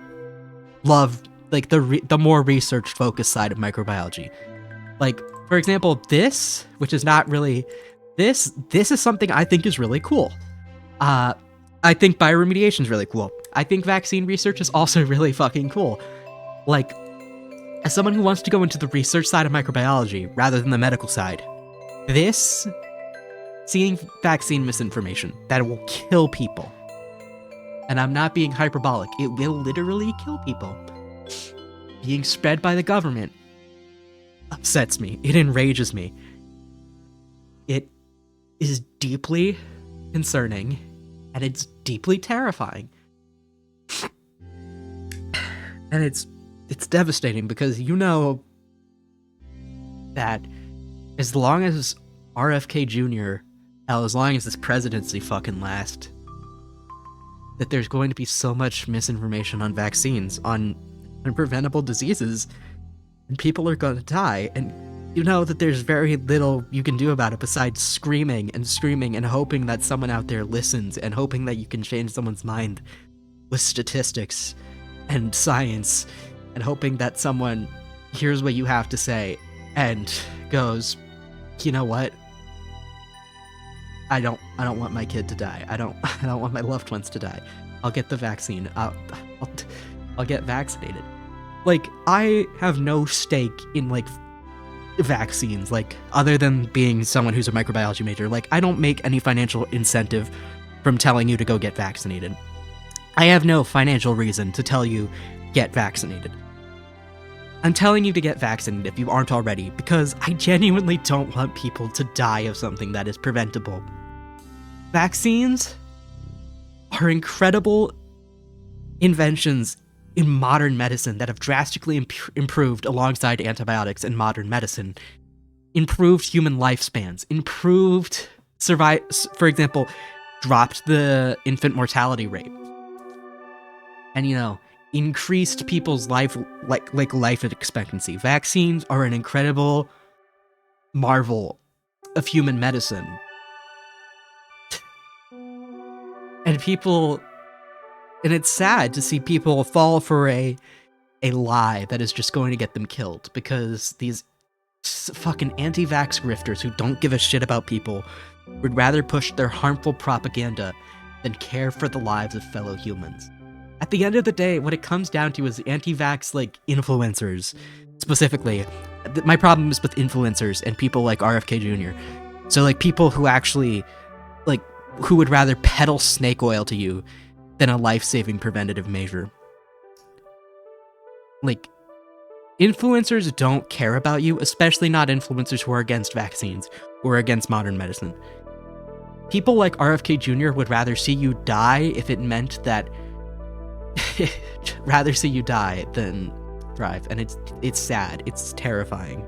love, like, the more research-focused side of microbiology. Like, for example, this, which is not really... This is something I think is really cool. I think bioremediation is really cool. I think vaccine research is also really fucking cool. Like, as someone who wants to go into the research side of microbiology rather than the medical side, seeing vaccine misinformation that will kill people, and I'm not being hyperbolic, it will literally kill people, being spread by the government, upsets me. It enrages me. It is deeply concerning, and it's deeply terrifying. And it's devastating because that as long as RFK Jr., as long as this presidency fucking lasts, that there's going to be so much misinformation on vaccines, on preventable diseases, and people are going to die, and that there's very little you can do about it besides screaming and hoping that someone out there listens, and hoping that you can change someone's mind with statistics and science, and hoping that someone hears what you have to say and goes, you know what? I don't want my kid to die. I don't want my loved ones to die. I'll get the vaccine. I'll get vaccinated. Like, I have no stake in, like, vaccines, like, other than being someone who's a microbiology major. Like, I don't make any financial incentive from telling you to go get vaccinated. I have no financial reason to tell you, get vaccinated. I'm telling you to get vaccinated if you aren't already, because I genuinely don't want people to die of something that is preventable. Vaccines are incredible inventions in modern medicine that have drastically improved alongside antibiotics in modern medicine. Improved human lifespans, improved for example, dropped the infant mortality rate. And, increased people's life expectancy. Vaccines are an incredible marvel of human medicine. And it's sad to see people fall for a lie that is just going to get them killed, because these fucking anti-vax grifters who don't give a shit about people would rather push their harmful propaganda than care for the lives of fellow humans. At the end of the day, what it comes down to is anti-vax, like, influencers, specifically. My problem is with influencers and people like RFK Jr. So, like, people who actually, like, who would rather peddle snake oil to you than a life-saving preventative measure. Like, influencers don't care about you, especially not influencers who are against vaccines, who are against modern medicine. People like RFK Jr. would rather see you die if it meant that rather see you die than thrive, and it's sad. It's terrifying.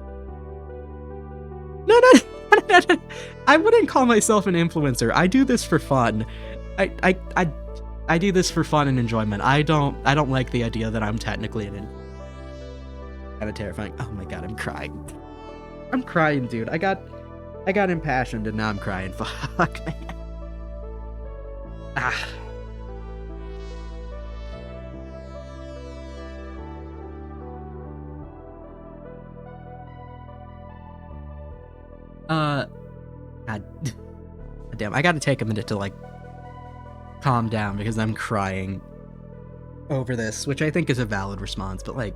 No. I wouldn't call myself an influencer. I do this for fun. I do this for fun and enjoyment. I don't like the idea that I'm technically an influencer. Kind of terrifying. Oh my god, I'm crying. I'm crying, dude. I got impassioned and now I'm crying. Fuck, man. Ah. God damn, I gotta take a minute to, like, calm down because I'm crying over this, which I think is a valid response, but, like,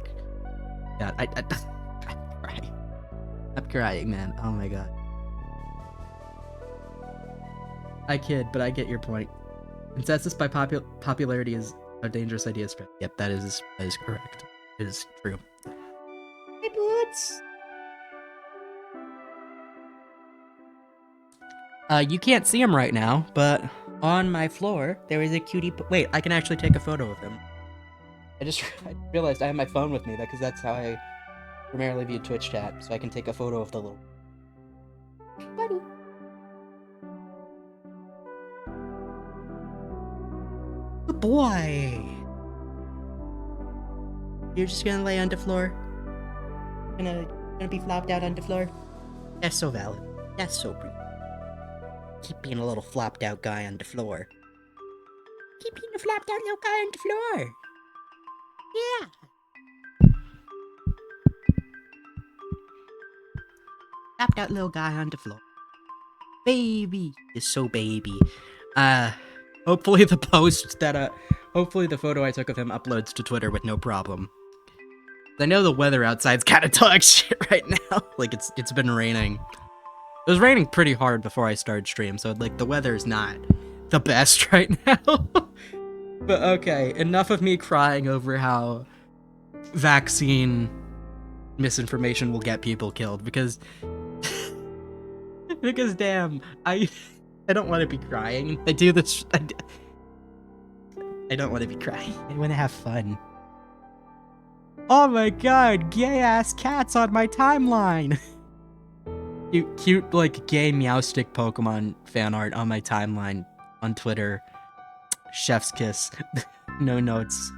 God, I'm crying. I'm crying, man. Oh my god. I kid, but I get your point. Consensus by popularity is a dangerous idea spread. Yep, that is correct. It is true. Hey, Boots! You can't see him right now, but on my floor, there is a cutie... Wait, I can actually take a photo of him. I realized I have my phone with me, because that's how I primarily via Twitch chat, so I can take a photo of the little buddy. Good boy. You're just gonna lay on the floor. Gonna be flopped out on the floor. That's so valid. That's so brief. Keep being a little flopped out guy on the floor. Keep being a flopped out little guy on the floor. Yeah. Flopped out little guy on the floor. Baby is so baby. Hopefully the hopefully the photo I took of him uploads to Twitter with no problem. I know the weather outside's kind of dog shit right now. Like it's been raining. It was raining pretty hard before I started stream, so like the weather's not the best right now. But okay, enough of me crying over how vaccine misinformation will get people killed, because damn, I don't want to be crying. I do this. I don't want to be crying. I want to have fun. Oh my god, gay ass cats on my timeline. Cute like gay Meowstic Pokemon fan art on my timeline on Twitter. Chef's kiss. No notes.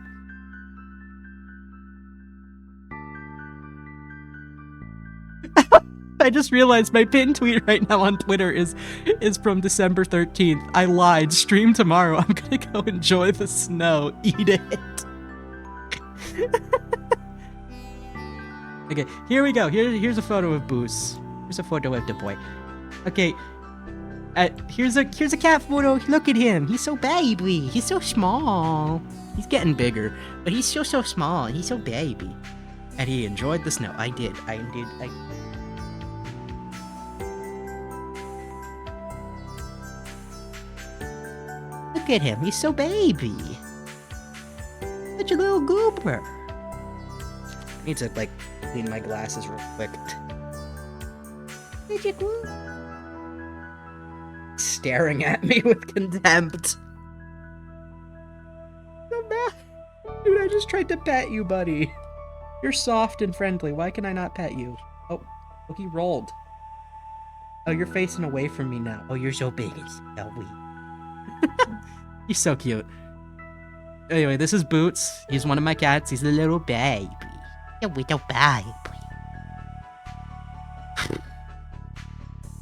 I just realized my pinned tweet right now on Twitter is from December 13th. I lied. Stream tomorrow. I'm gonna go enjoy the snow. Eat it. Okay, here we go. Here's a photo of Boos. Here's a photo of the boy. Okay. Here's a cat photo. Look at him. He's so baby. He's so small. He's getting bigger, but he's still so small. He's so baby. And he enjoyed the snow. I did. Look at him. He's so baby. Such a little goober. I need to like clean my glasses real quick. Such a goober. Staring at me with contempt. So bad. Dude, I just tried to pet you, buddy. You're soft and friendly. Why can I not pet you? Oh, look, he rolled. Oh, you're facing away from me now. Oh, you're so big and snowy. He's so cute. Anyway, this is Boots. He's one of my cats. He's a little baby. A little baby.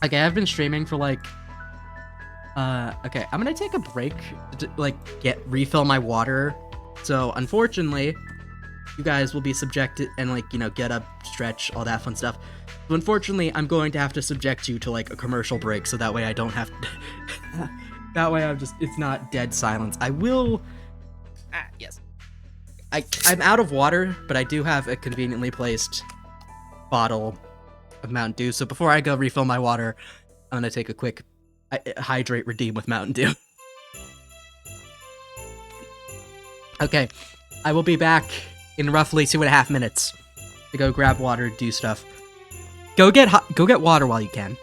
Okay, I've been streaming for like okay, I'm gonna take a break to like refill my water. So unfortunately, you guys will be subjected and like, you know, get up, stretch, all that fun stuff. So unfortunately, I'm going to have to subject you to like a commercial break, so that way I don't have to that way it's not dead silence. I will yes. I'm out of water, but I do have a conveniently placed bottle of Mountain Dew. So before I go refill my water, I'm gonna take a quick hydrate redeem with Mountain Dew. Okay, I will be back in roughly 2.5 minutes to go grab water, do stuff. Go get water while you can.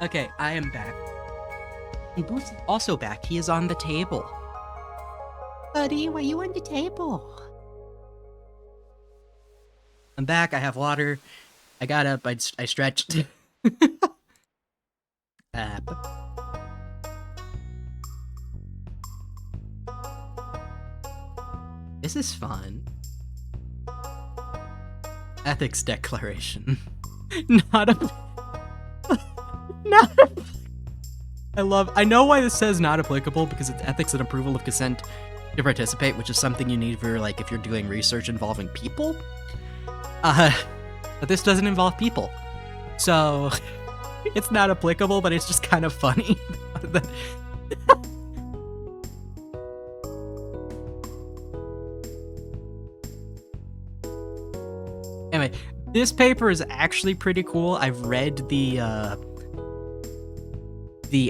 Okay, I am back. And Boots is also back. He is on the table. Buddy, why you on the table? I'm back. I have water. I got up. I stretched. This is fun. Ethics declaration. Not a. Not. I know why this says not applicable because it's ethics and approval of consent to participate, which is something you need for like if you're doing research involving people. But this doesn't involve people, so it's not applicable. But it's just kind of funny. Anyway, this paper is actually pretty cool. I've read the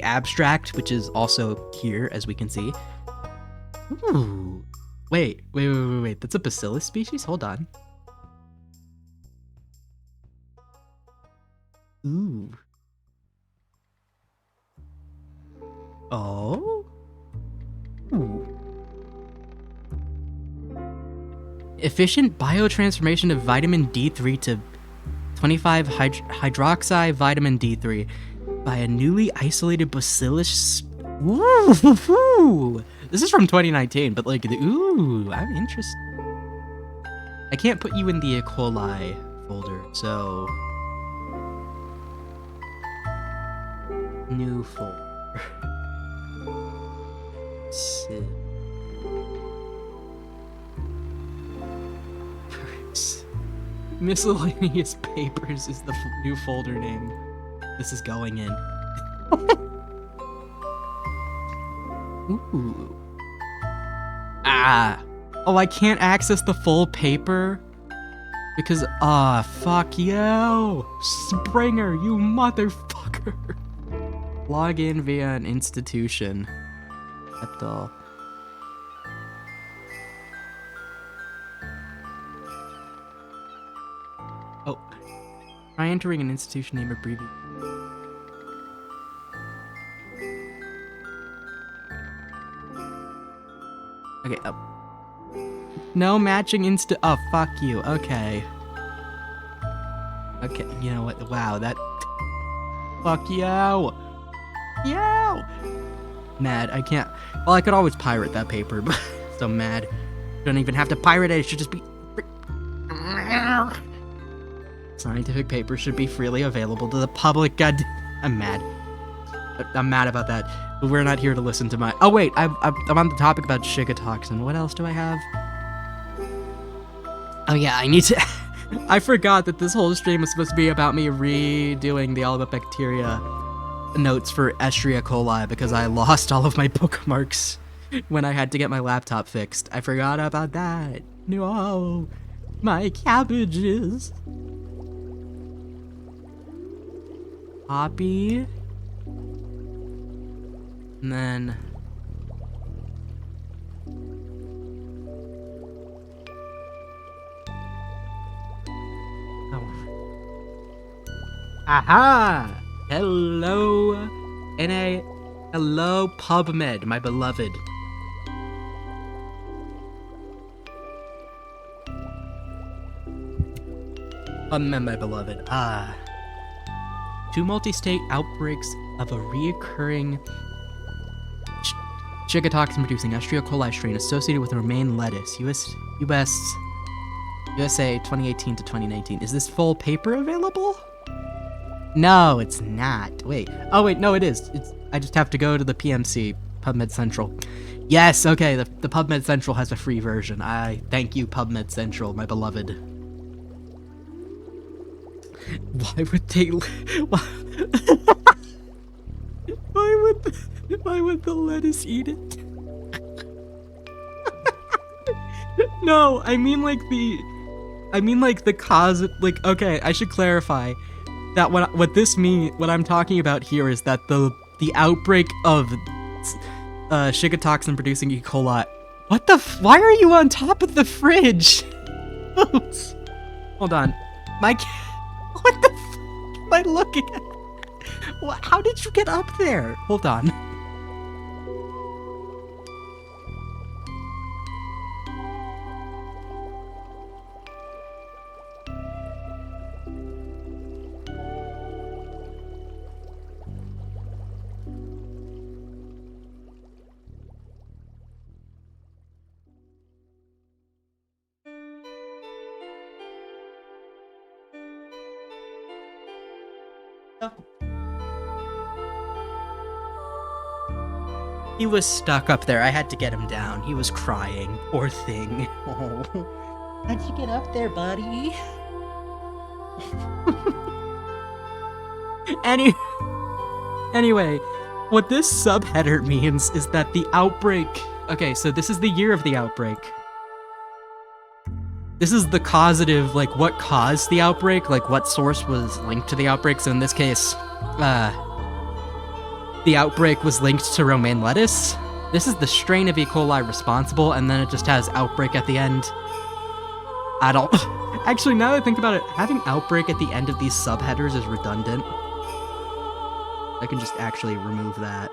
abstract, which is also here, as we can see. Ooh. Wait. That's a bacillus species? Hold on. Ooh. Oh? Ooh. Efficient biotransformation of vitamin D3 to 25-hydroxy vitamin D3 by a newly isolated bacillus. Ooh, this is from 2019, but like, ooh, I'm interested. I can't put you in the ecoli folder, so new folder. Miscellaneous papers is the new folder name. This is going in. Ooh. Ah. Oh, I can't access the full paper because fuck you, Springer, you motherfucker. Log in via an institution. At all. Oh, try entering an institution name abbreviation. Okay, no matching oh, fuck you, okay. Okay, you know what, wow, that, fuck you. Yo! Mad, I can't, well, I could always pirate that paper, but so mad. Don't even have to pirate it should just be... Scientific papers should be freely available to the public. God, I'm mad. I'm mad about that. But we're not here to listen to my. Oh wait, I'm on the topic about shigatoxin. What else do I have? Oh yeah, I need to. I forgot that this whole stream was supposed to be about me redoing the all about bacteria notes for Escherichia coli because I lost all of my bookmarks when I had to get my laptop fixed. I forgot about that. No, my cabbages. Copy. And then... Oh. Aha! Hello, NA. Hello, PubMed, my beloved. PubMed, my beloved. Ah. 2 multi-state outbreaks of a reoccurring shigatoxin-producing Escherichia coli strain associated with romaine lettuce, USA 2018 to 2019. Is this full paper available? No, it's not. Wait. Oh wait, no, it is. I just have to go to the PMC, PubMed Central. Yes, okay, the PubMed Central has a free version. I thank you, PubMed Central, my beloved. Why would they? Why would the lettuce eat it? No, I mean like the cause. Like, okay, I should clarify that what this mean. What I'm talking about here is that the outbreak of shigatoxin producing E. coli. What the? Why are you on top of the fridge? Hold on, my. What the f am I looking at? How did you get up there? Hold on. He was stuck up there. I had to get him down. He was crying. Poor thing. Oh. How'd you get up there, buddy? Anyway, what this subheader means is that the outbreak... Okay, so this is the year of the outbreak. This is the causative, like, what caused the outbreak, like, what source was linked to the outbreak. So in this case, the outbreak was linked to romaine lettuce. This is the strain of E. coli responsible, and then it just has outbreak at the end. I don't... Actually, now that I think about it, having outbreak at the end of these subheaders is redundant. I can just actually remove that.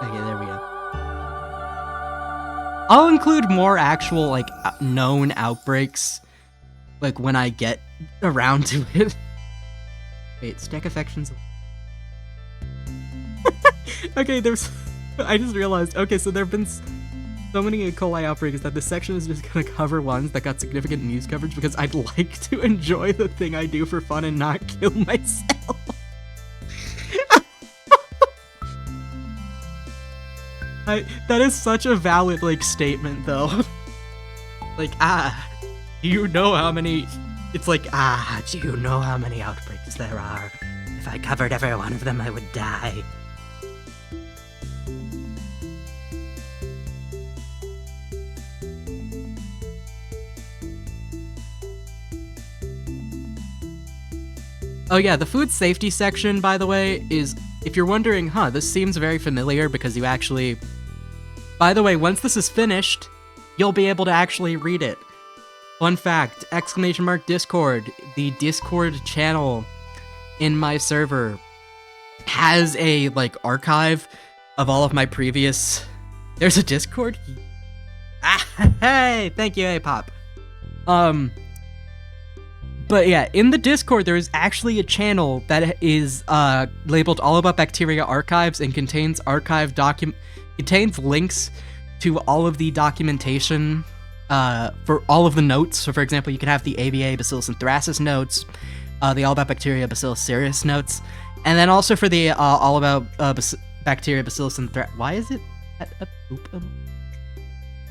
Okay, there we go. I'll include more actual, like, known outbreaks, like, when I get around to it. Wait, stack affections. Okay, there's... I just realized, okay, so there have been so many E. coli outbreaks that this section is just gonna cover ones that got significant news coverage because I'd like to enjoy the thing I do for fun and not kill myself. That is such a valid, like, statement, though. Like, do you know how many... It's like, do you know how many outbreaks there are? If I covered every one of them, I would die. Oh yeah, the food safety section, by the way, is... If you're wondering, this seems very familiar because you actually... By the way, once this is finished, you'll be able to actually read it. Fun fact, ! Discord, the Discord channel in my server has a, like, archive of all of my previous... There's a Discord? Hey, thank you, A-Pop. But yeah, in the Discord, there is actually a channel that is labeled All About Bacteria Archives and contains contains links to all of the documentation for all of the notes. So, for example, you can have the ABA Bacillus anthracis notes, the All About Bacteria Bacillus cereus notes, and then also for the All About Bacteria Bacillus anthracis. Why is it?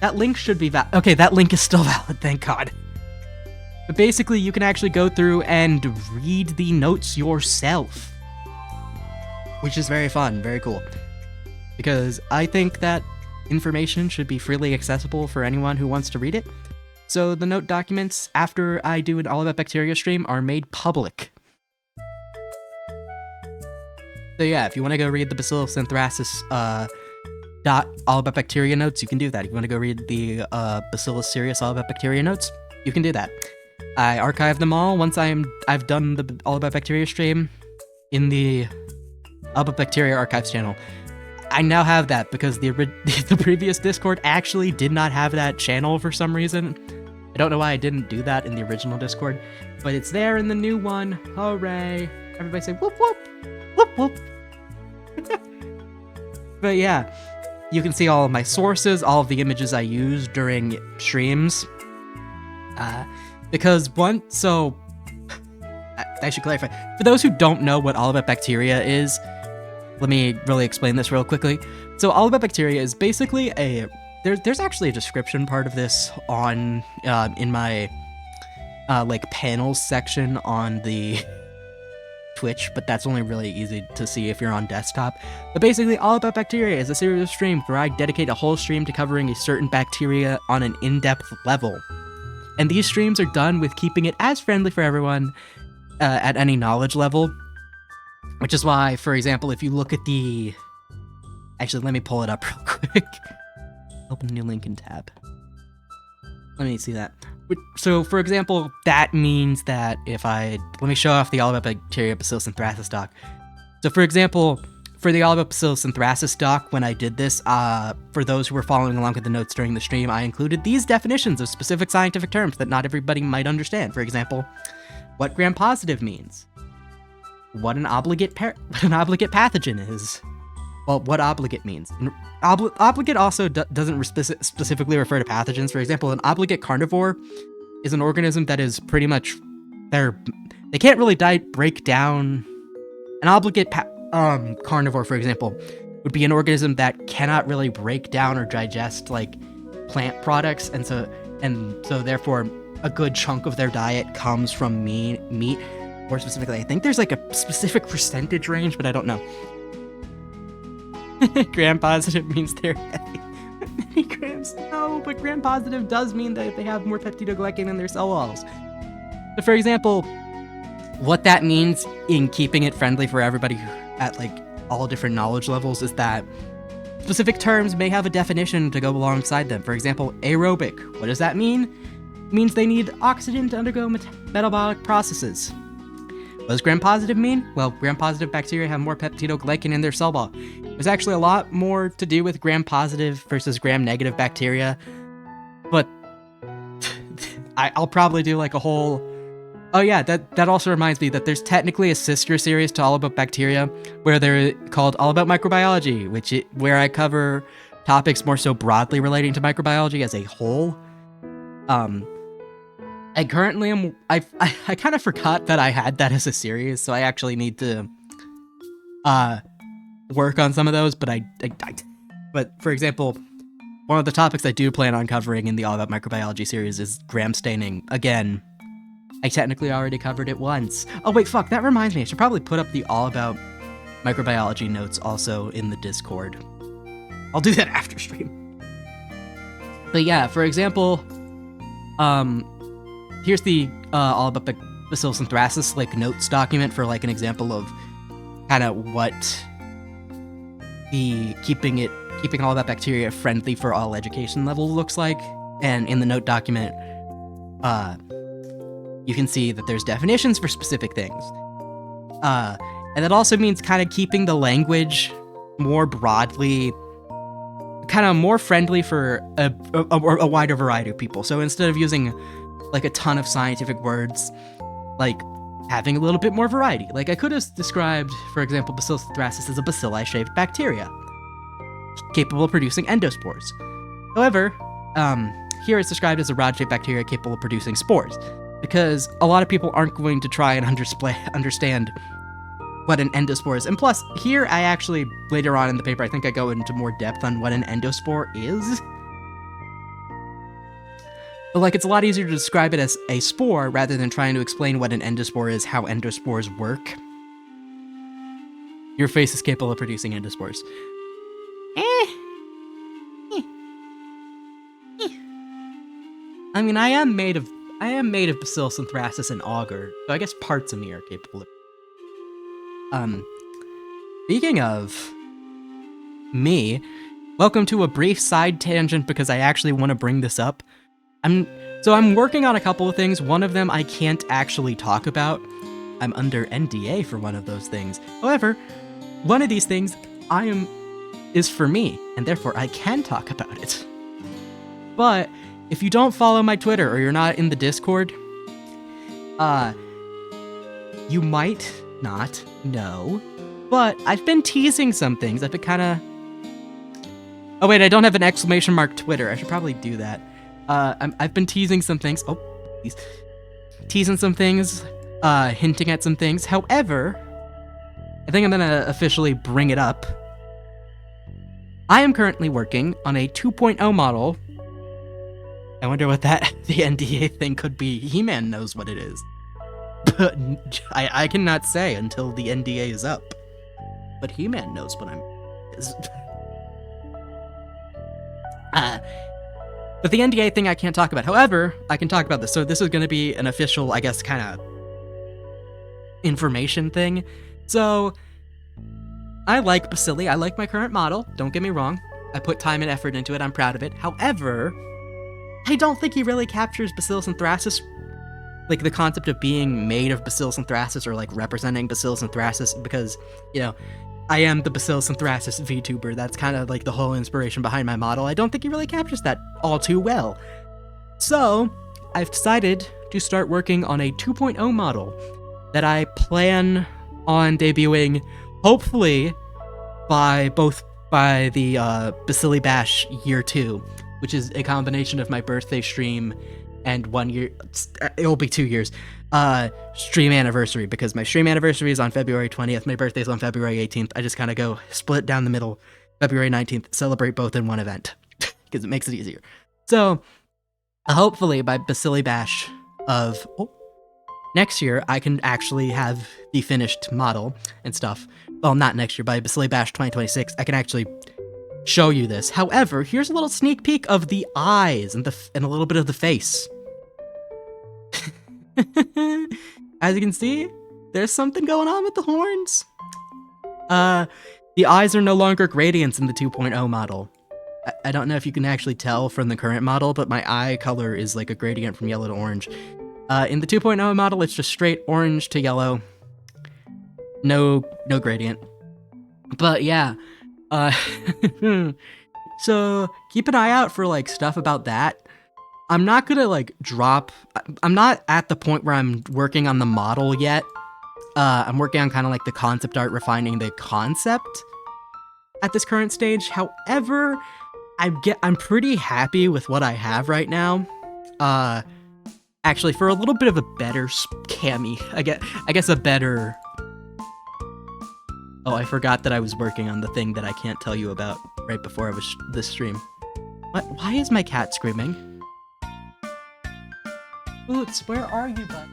That link should be valid. Okay, that link is still valid. Thank God. But basically, you can actually go through and read the notes yourself, which is very fun, very cool. Because I think that information should be freely accessible for anyone who wants to read it. So the note documents, after I do an All About Bacteria stream, are made public. So yeah, if you want to go read the Bacillus anthracis All About Bacteria notes, you can do that. If you want to go read the Bacillus cereus All About Bacteria notes, you can do that. I archive them all once I've done the All About Bacteria stream in the All About Bacteria archives channel. I now have that because the previous Discord actually did not have that channel for some reason. I don't know why I didn't do that in the original Discord, but it's there in the new one. Hooray! Everybody say whoop whoop, whoop whoop. But yeah, you can see all of my sources, all of the images I use during streams. Because I should clarify. For those who don't know what All About Bacteria is, let me really explain this real quickly. So All About Bacteria is basically there's actually a description part of this on in my like panels section on the Twitch, but that's only really easy to see if you're on desktop. But basically, All About Bacteria is a series of streams where I dedicate a whole stream to covering a certain bacteria on an in-depth level. And these streams are done with keeping it as friendly for everyone at any knowledge level. Which is why, for example, if you look at the... Actually, let me pull it up real quick. Open new link in tab. Let me see that. So, for example, that means that if let me show off the all about bacteria Bacillus anthracis doc. So, for example, for the all about Bacillus anthracis doc, when I did this, for those who were following along with the notes during the stream, I included these definitions of specific scientific terms that not everybody might understand. For example, what gram-positive means, what an obligate pathogen is, well, what obligate means. Obligate also doesn't specifically refer to pathogens. For example, an obligate carnivore is an organism that is pretty much they can't really break down. An obligate carnivore, for example, would be an organism that cannot really break down or digest like plant products, and so therefore a good chunk of their diet comes from meat. More specifically, I think there's like a specific percentage range, but I don't know. Gram-positive means they're heavy. Many grams? No, but gram-positive does mean that they have more peptidoglycan in their cell walls. So, for example, what that means in keeping it friendly for everybody at like all different knowledge levels is that specific terms may have a definition to go alongside them. For example, aerobic. What does that mean? It means they need oxygen to undergo metabolic processes. What does gram-positive mean? Well, gram-positive bacteria have more peptidoglycan in their cell wall. There's actually a lot more to do with gram-positive versus gram-negative bacteria, but I'll probably do like a whole... Oh yeah, that also reminds me that there's technically a sister series to All About Bacteria, where they're called All About Microbiology, where I cover topics more so broadly relating to microbiology as a whole. I currently am... I kind of forgot that I had that as a series, so I actually need to work on some of those, but But, for example, one of the topics I do plan on covering in the All About Microbiology series is gram staining. Again, I technically already covered it once. Oh wait, fuck, that reminds me, I should probably put up the All About Microbiology notes also in the Discord. I'll do that after stream. But yeah, for example, here's the All About Bacillus anthracis like notes document for like an example of kind of what the keeping all that bacteria friendly for all education levels looks like. And in the note document, you can see that there's definitions for specific things. And that also means kind of keeping the language more broadly, kind of more friendly for a wider variety of people. So instead of using like a ton of scientific words, like having a little bit more variety. Like I could have described, for example, Bacillus anthracis as a bacilli-shaped bacteria, capable of producing endospores. However, here it's described as a rod-shaped bacteria capable of producing spores, because a lot of people aren't going to try and understand what an endospore is. And plus, here I actually, later on in the paper, I think I go into more depth on what an endospore is. But like, it's a lot easier to describe it as a spore rather than trying to explain what an endospore is, how endospores work. Your face is capable of producing endospores. I mean, I am made of Bacillus anthracis and auger, so I guess parts of me are capable of... Speaking of me, welcome to a brief side tangent because I actually want to bring this up. I'm working on a couple of things. One of them I can't actually talk about. I'm under NDA for one of those things. However, one of these things is for me, and therefore I can talk about it. But if you don't follow my Twitter or you're not in the Discord, you might not know, but I've been teasing some things. I've been kind of... Oh wait, I don't have an exclamation mark Twitter. I should probably do that. I've been teasing some things. Oh, please. Teasing some things, hinting at some things. However, I think I'm gonna officially bring it up. I am currently working on a 2.0 model. I wonder what the NDA thing could be. He-Man knows what it is. But I cannot say until the NDA is up. But He-Man knows what is. But the NDA thing I can't talk about. However, I can talk about this. So this is going to be an official, I guess, kind of information thing. So I like Bacilli. I like my current model. Don't get me wrong. I put time and effort into it. I'm proud of it. However, I don't think he really captures Bacillus anthracis, like the concept of being made of Bacillus anthracis or like representing Bacillus anthracis, because, you know, I am the Bacillus anthracis VTuber. That's kind of like the whole inspiration behind my model. I don't think he really captures that all too well. So I've decided to start working on a 2.0 model that I plan on debuting, hopefully by the Bacilli Bash Year 2, which is a combination of my birthday stream and 1 year, it will be 2 years, stream anniversary, because my stream anniversary is on February 20th, my birthday's on February 18th, I just kind of go split down the middle, February 19th, celebrate both in one event, because it makes it easier. So, hopefully by Bacilli Bash of next year, I can actually have the finished model and stuff. Well, not next year, by Bacilli Bash 2026, I can actually show you this. However, here's a little sneak peek of the eyes and a little bit of the face. As you can see, there's something going on with the horns. The eyes are no longer gradients in the 2.0 model. I don't know if you can actually tell from the current model, but my eye color is like a gradient from yellow to orange. In the 2.0 model, it's just straight orange to yellow. No gradient. But yeah, so keep an eye out for like stuff about that. I'm not gonna like I'm not at the point where I'm working on the model yet. I'm working on kind of like the concept art, refining the concept at this current stage. However, I'm pretty happy with what I have right now. Actually, for a little bit of a better cami, I guess a better. Oh, I forgot that I was working on the thing that I can't tell you about right before I was this stream. What? Why is my cat screaming? Boots, where are you, bud?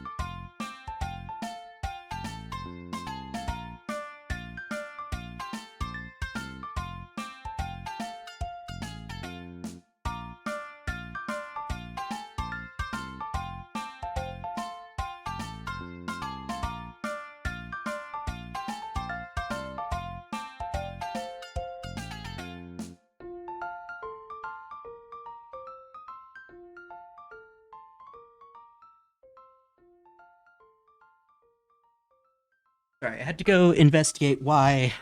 Sorry, I had to go investigate why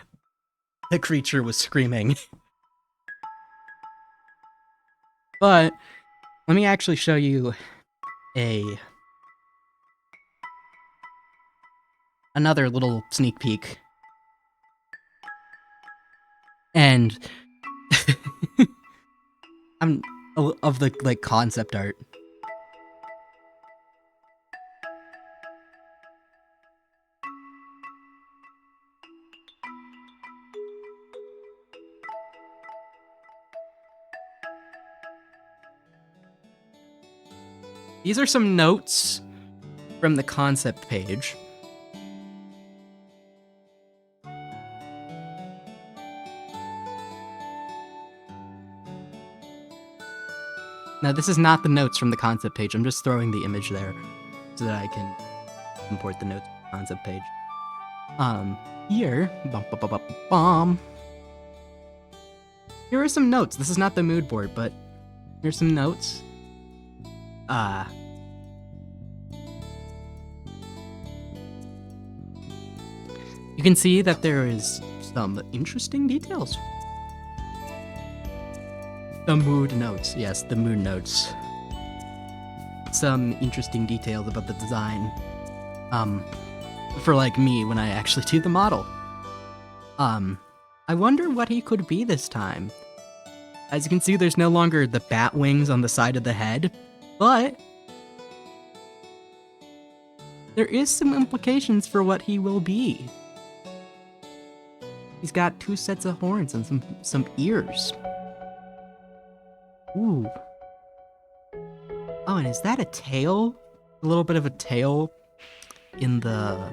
the creature was screaming. But let me actually show you another little sneak peek. And of the like concept art. These are some notes from the concept page. Now, this is not the notes from the concept page. I'm just throwing the image there so that I can import the notes from the concept page. Here, here are some notes. This is not the mood board, but here's some notes. You can see that there is some interesting details. The mood notes, yes, the mood notes. Some interesting details about the design. For like me when I actually do the model. I wonder what he could be this time. As you can see, there's no longer the bat wings on the side of the head, but there is some implications for what he will be. He's got 2 sets of horns and some ears. Ooh. Oh, and is that a tail? A little bit of a tail in the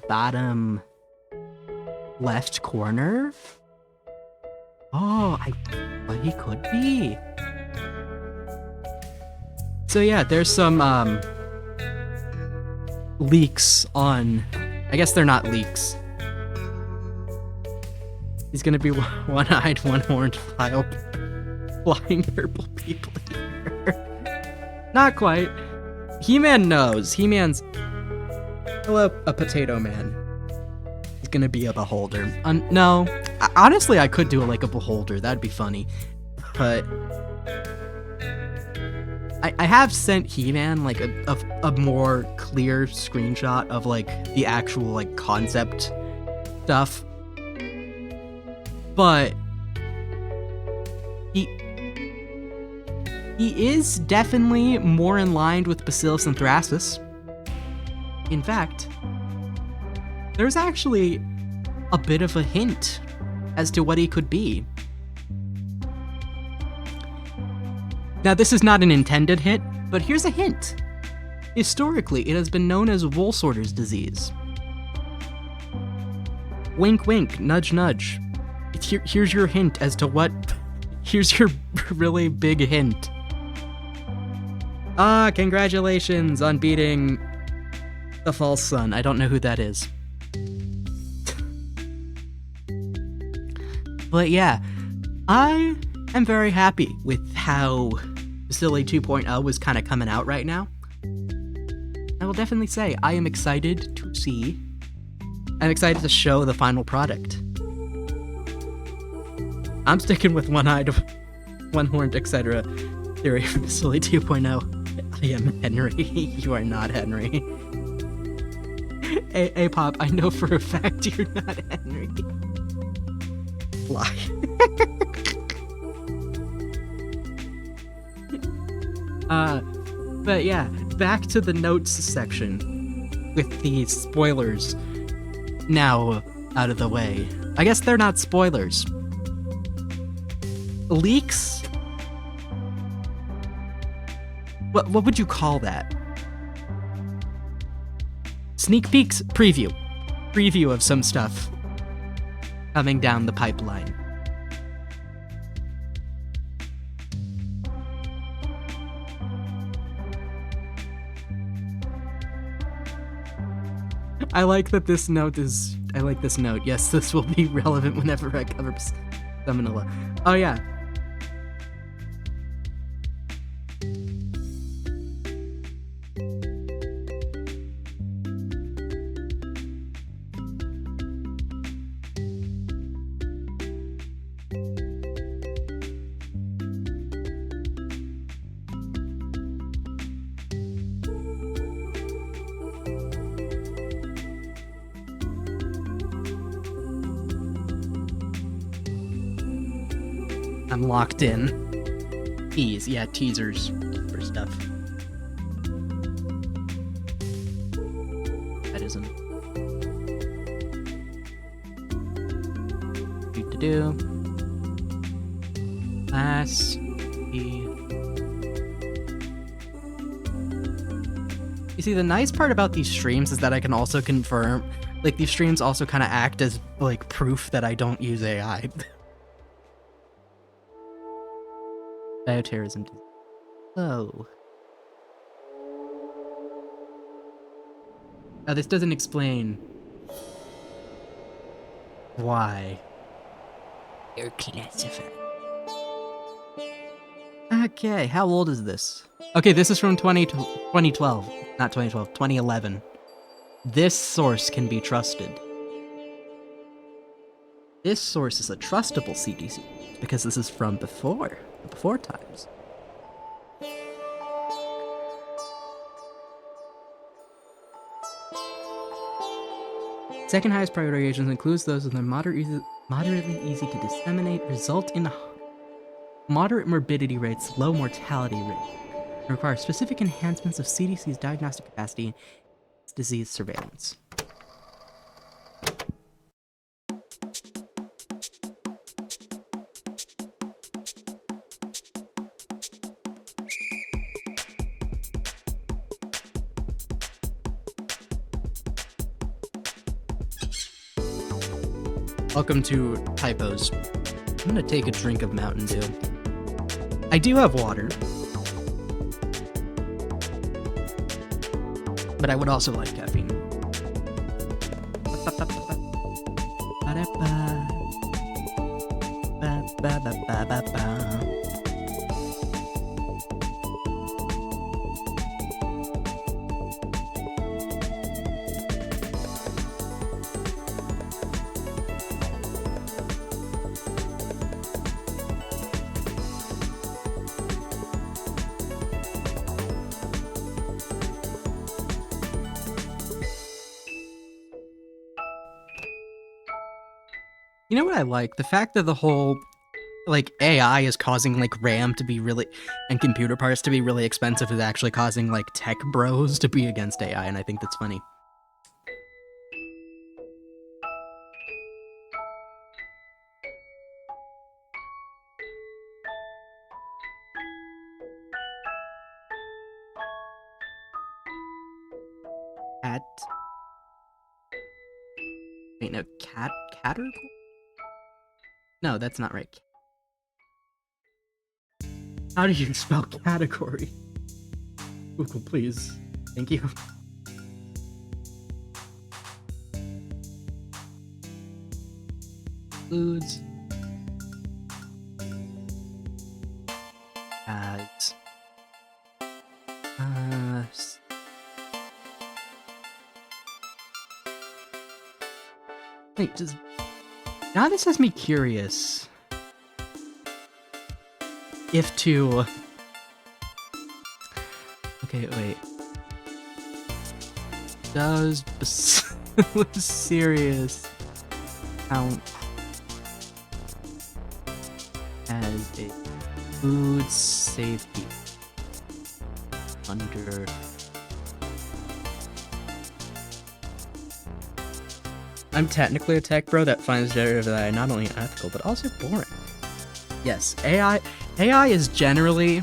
bottom left corner? Oh, what he could be. So yeah, there's some leaks on. I guess they're not leaks. He's gonna be one-eyed, one-horned File. flying purple people here. Not quite. He-Man knows. He-Man's still a potato man. He's gonna be a beholder. No, honestly, I could do like a beholder. That'd be funny. But I have sent He-Man like a more clear screenshot of like the actual like concept stuff. But he is definitely more in line with Bacillus anthracis. In fact, there's actually a bit of a hint as to what he could be. Now, this is not an intended hint, but here's a hint. Historically, it has been known as wool sorter's disease. Wink, wink, nudge, nudge. Here's your hint as to what... Here's your really big hint. Congratulations on beating the false sun. I don't know who that is. But yeah, I am very happy with how Bacilli 2.0 is kind of coming out right now. I will definitely say I am excited to see. I'm excited to show the final product. I'm sticking with one-eyed, one-horned, etc. theory for Bacilli 2.0. I am Henry. You are not Henry. Hey, Pop, I know for a fact you're not Henry. Lie. But yeah, back to the notes section with the spoilers now out of the way. I guess they're not spoilers. Leaks? What would you call that? Sneak peeks? Preview. Preview of some stuff coming down the pipeline. I like that this note is... I like this note. Yes, this will be relevant whenever I cover Salmonella. Oh yeah. I'm locked in. Tease, yeah, teasers for stuff. That isn't. Do. Class B. You see, the nice part about these streams is that I can also confirm, like, these streams also kind of act as, like, proof that I don't use AI. Bioterrorism. Oh. Now, this doesn't explain why. You're classified. Okay, how old is this? Okay, this is from 2012. Not 2012, 2011. This source can be trusted. This source is a trustable CDC because this is from before times. Second highest priority agents includes those with a moderately easy to disseminate, result in moderate morbidity rates, low mortality rate, and require specific enhancements of CDC's diagnostic capacity and disease surveillance. Welcome to typos. I'm gonna take a drink of Mountain Dew. I do have water, but I would also like caffeine. You know what I like? The fact that the whole like AI is causing like RAM to be really and computer parts to be really expensive is actually causing like tech bros to be against AI, and I think that's funny. Cat. Wait, no, category? No, that's not right. How do you spell category? Google, please. Thank you. Foods. Ads. Wait, now this has me curious. If to... Okay, wait. Does serious count as a food safety under... I'm technically a tech bro that finds generative AI not only unethical, but also boring. Yes, AI is generally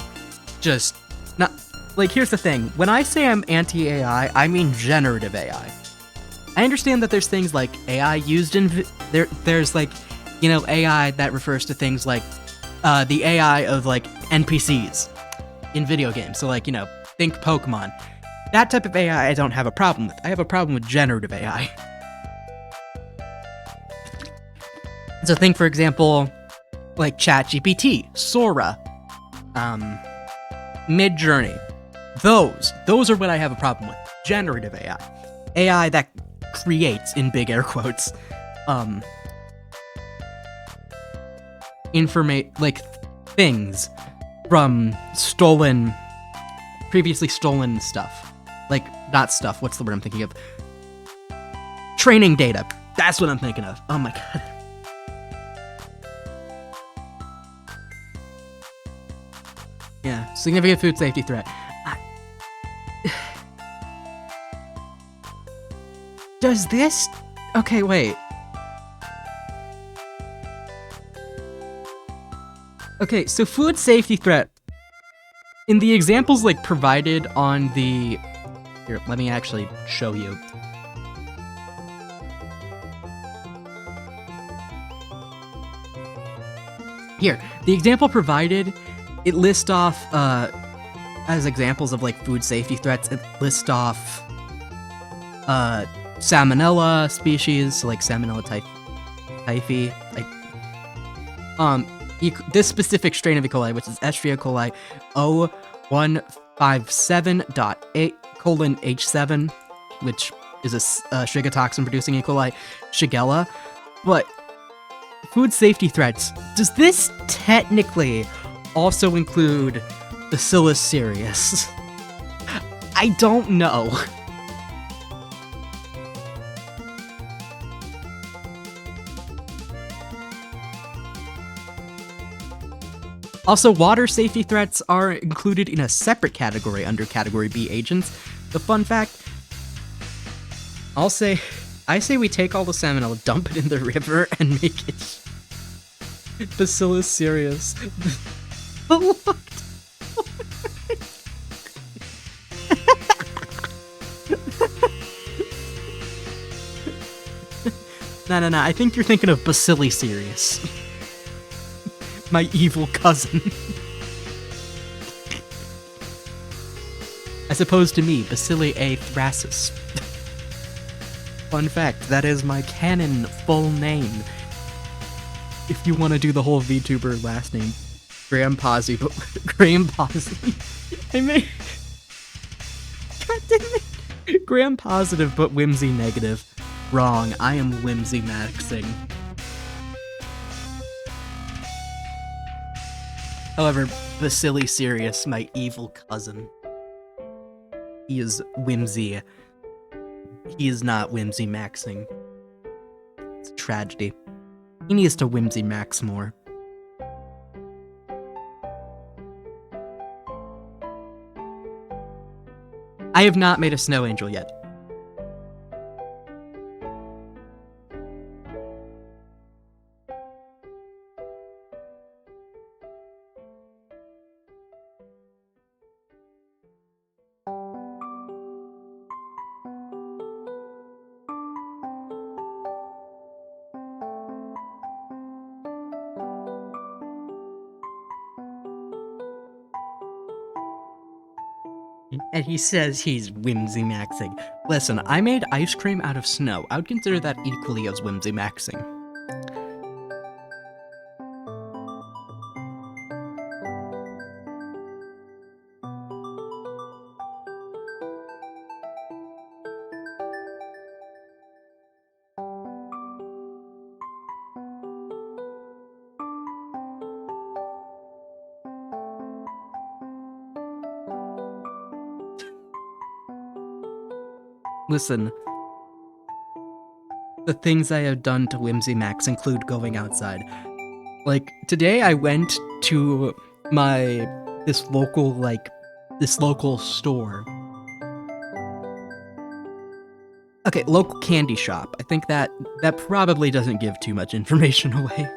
just not... Like, here's the thing. When I say I'm anti-AI, I mean generative AI. I understand that there's things like AI used in... There's, like, you know, AI that refers to things like the AI of, like, NPCs in video games. So, like, you know, think Pokemon. That type of AI I don't have a problem with. I have a problem with generative AI. So think, for example, like ChatGPT, Sora, Midjourney. Those are what I have a problem with. Generative AI. AI that creates, in big air quotes, like things from previously stolen stuff. Like, not stuff, what's the word I'm thinking of? Training data. That's what I'm thinking of. Oh my god. Yeah, significant food safety threat. Does this... Okay, wait. Okay, so food safety threat. In the examples, like, provided on the... Here, let me actually show you. Here, the example provided, it lists off, as examples of, like, food safety threats, it lists off, Salmonella species, so, like, Salmonella typhi, this specific strain of E. coli, which is Escherichia coli 0157.8:H7, which is a Shiga-toxin-producing E. coli, Shigella. But food safety threats, does this technically also include Bacillus cereus? I don't know. Also, water safety threats are included in a separate category under Category B agents. The fun fact, I say we take all the salmonella, dump it in the river, and make it Bacillus cereus. Look. No, I think you're thinking of Bacillus cereus. My evil cousin. As opposed to me, Bacilli A. thracis. Fun fact, that is my canon full name. If you want to do the whole VTuber last name. Graham Posey, but Graham Posey. I made... God damn it. Graham positive, but whimsy negative. Wrong, I am whimsy maxing. However, Bacilli Sirius, my evil cousin. He is whimsy. He is not whimsy maxing. It's a tragedy. He needs to Whimsy Max more. I have not made a snow angel yet. And he says he's whimsy maxing. Listen, I made ice cream out of snow. I would consider that equally as whimsy maxing. Listen, the things I have done to Whimsy Max include going outside. Like, today I went to this local store. Okay, local candy shop. I think that probably doesn't give too much information away.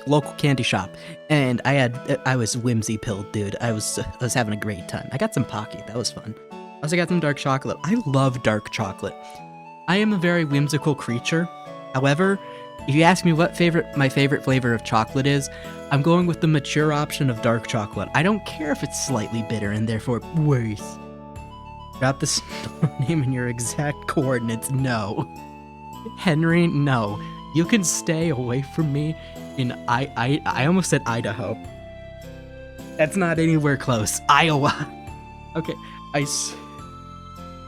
Local candy shop. And I was whimsy pilled, dude. I was having a great time. I got some Pocky, that was fun. I also got some dark chocolate. I love dark chocolate. I am a very whimsical creature. However, if you ask me what my favorite flavor of chocolate is, I'm going with the mature option of dark chocolate. I don't care if it's slightly bitter and therefore worse. Drop the store name and your exact coordinates. No. Henry, no. You can stay away from me in I almost said Idaho. That's not anywhere close. Iowa. Okay,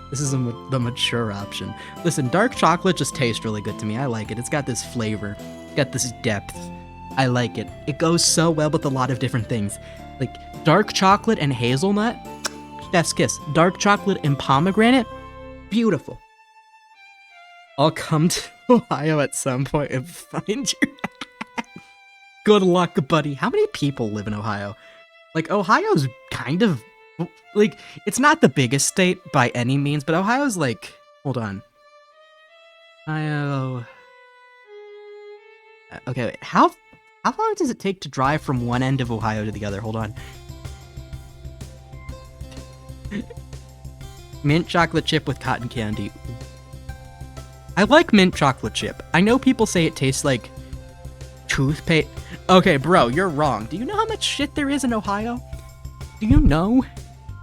this is the mature option. Listen, dark chocolate just tastes really good to me. I like it. It's got this flavor. It's got this depth. I like it. It goes so well with a lot of different things. Like, dark chocolate and hazelnut, chef's kiss. Dark chocolate and pomegranate, beautiful. I'll come to Ohio at some point and find you. Good luck, buddy. How many people live in Ohio? Like, Ohio's kind of... like, it's not the biggest state by any means, but Ohio's like, hold on. Ohio. Okay, wait, how long does it take to drive from one end of Ohio to the other? Hold on. Mint chocolate chip with cotton candy. I like mint chocolate chip. I know people say it tastes like toothpaste. Okay, bro, you're wrong. Do you know how much shit there is in Ohio? Do you know?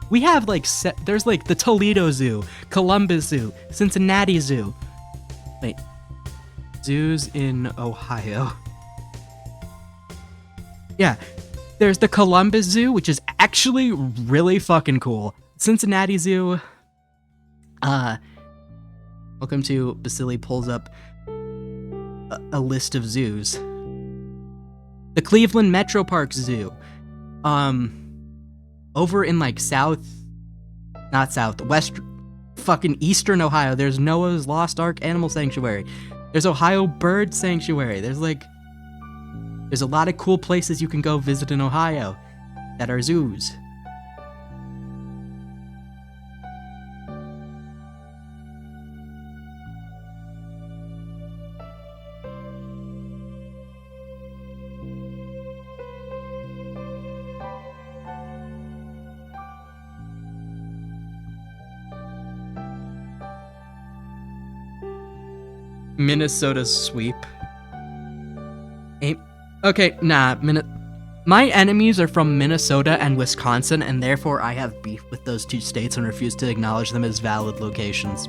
We have, like, there's, like, the Toledo Zoo, Columbus Zoo, Cincinnati Zoo. Wait. Zoos in Ohio. Yeah. There's the Columbus Zoo, which is actually really fucking cool. Cincinnati Zoo. Welcome to Basili pulls up a list of zoos. The Cleveland Metro Park Zoo. Over in, like, west, fucking eastern Ohio, there's Noah's Lost Ark Animal Sanctuary. There's Ohio Bird Sanctuary. There's a lot of cool places you can go visit in Ohio that are zoos. Minnesota's sweep. Okay, nah, my enemies are from Minnesota and Wisconsin, and therefore I have beef with those two states and refuse to acknowledge them as valid locations.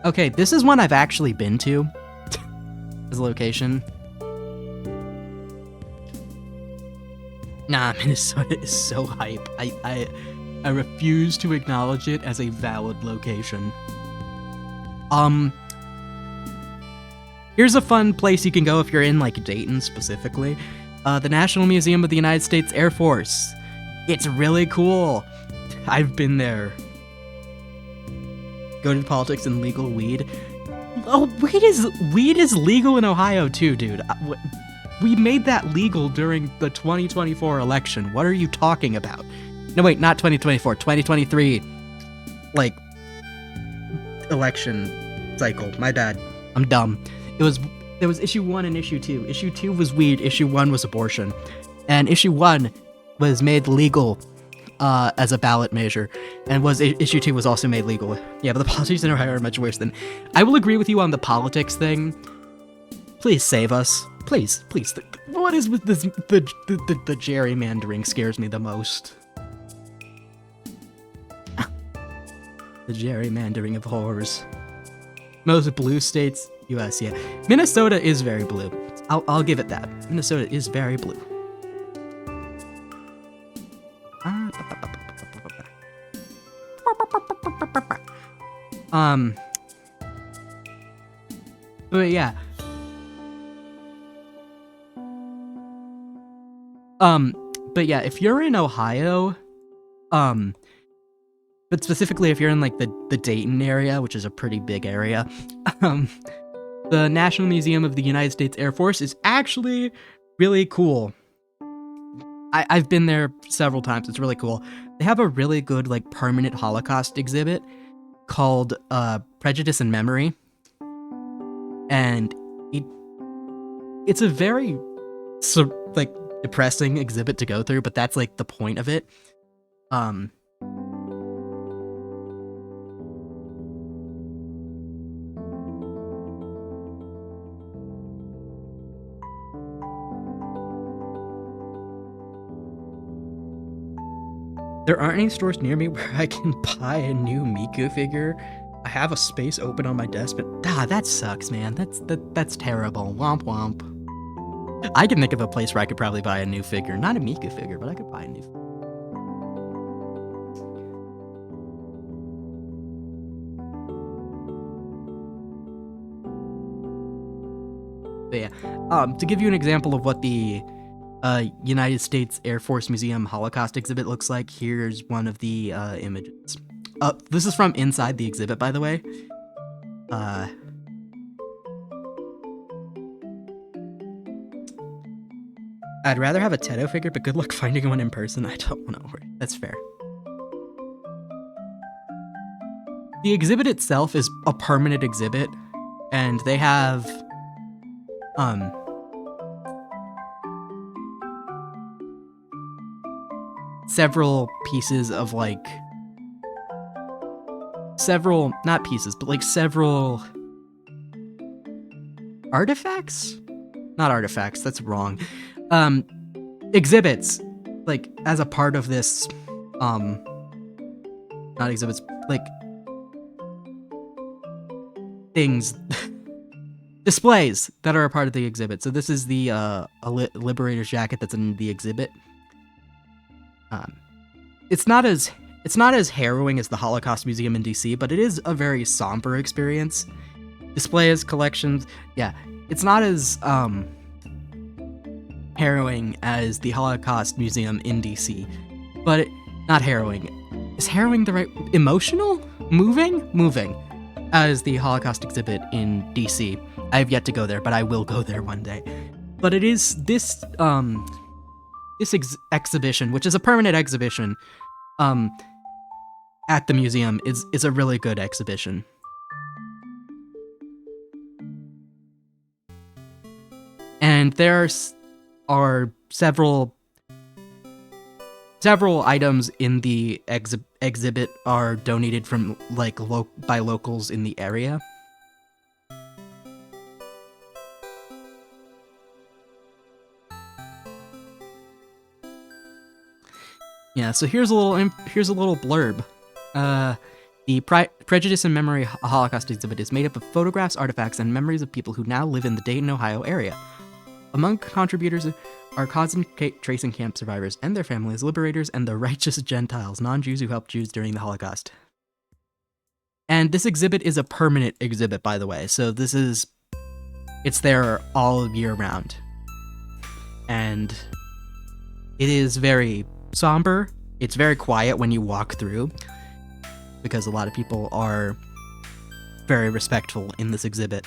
Okay, this is one I've actually been to. As a location. Nah, Minnesota is so hype. I refuse to acknowledge it as a valid location. Here's a fun place you can go if you're in, like, Dayton specifically. The National Museum of the United States Air Force. It's really cool. I've been there. Go to politics and legal weed. Oh, weed is legal in Ohio too, dude. We made that legal during the 2024 election. What are you talking about? No, wait, not 2024, 2023, like, election cycle. My bad. I'm dumb. There was issue 1 and issue 2. Issue 2 was weed, issue 1 was abortion. And issue 1 was made legal as a ballot measure, and issue 2 was also made legal. Yeah, but the politics in Ohio are much worse than... I will agree with you on the politics thing. Please save us. Please. What is with this? The gerrymandering scares me the most. The gerrymandering of horrors. Most blue states, U.S., yeah. Minnesota is very blue. I'll give it that. Minnesota is very blue. But yeah. But yeah, if you're in Ohio, but specifically if you're in like the Dayton area, which is a pretty big area, the National Museum of the United States Air Force is actually really cool. I've been there several times. It's really cool. They have a really good like permanent Holocaust exhibit called Prejudice and Memory, and it's a very like depressing exhibit to go through, but that's like the point of it. There aren't any stores near me where I can buy a new Miku figure. I have a space open on my desk, but that sucks, man. That's terrible. Womp womp. I can think of a place where I could probably buy a new figure. Not a Miku figure, but I could buy a new figure. But yeah, to give you an example of what the United States Air Force Museum Holocaust exhibit looks like, here's one of the images. This is from inside the exhibit, by the way. I'd rather have a Teto figure, but good luck finding one in person. I don't want to worry. That's fair. The exhibit itself is a permanent exhibit, and they have several pieces of like several artifacts? Not artifacts, that's wrong. Exhibits, like, as a part of this, not exhibits, like, things, displays that are a part of the exhibit. So this is the, Liberator's jacket that's in the exhibit. It's not as harrowing as the Holocaust Museum in DC, but it is a very somber experience. Displays, collections, yeah, it's not as, harrowing as the Holocaust Museum in DC, but not harrowing. Is harrowing the right... Emotional? Moving, as the Holocaust exhibit in DC. I have yet to go there, but I will go there one day. But it is this, exhibition, which is a permanent exhibition, at the museum, is a really good exhibition. And there are several items in the exhibit are donated from like by locals in the area. Yeah, so here's a little blurb. The Prejudice and Memory Holocaust exhibit is made up of photographs, artifacts, and memories of people who now live in the Dayton, Ohio area. Among contributors are concentration camp survivors and their families, liberators, and the righteous Gentiles, non-Jews who helped Jews during the Holocaust. And this exhibit is a permanent exhibit, by the way, so it's there all year round. And it is very somber, It's very quiet when you walk through because a lot of people are very respectful in this exhibit.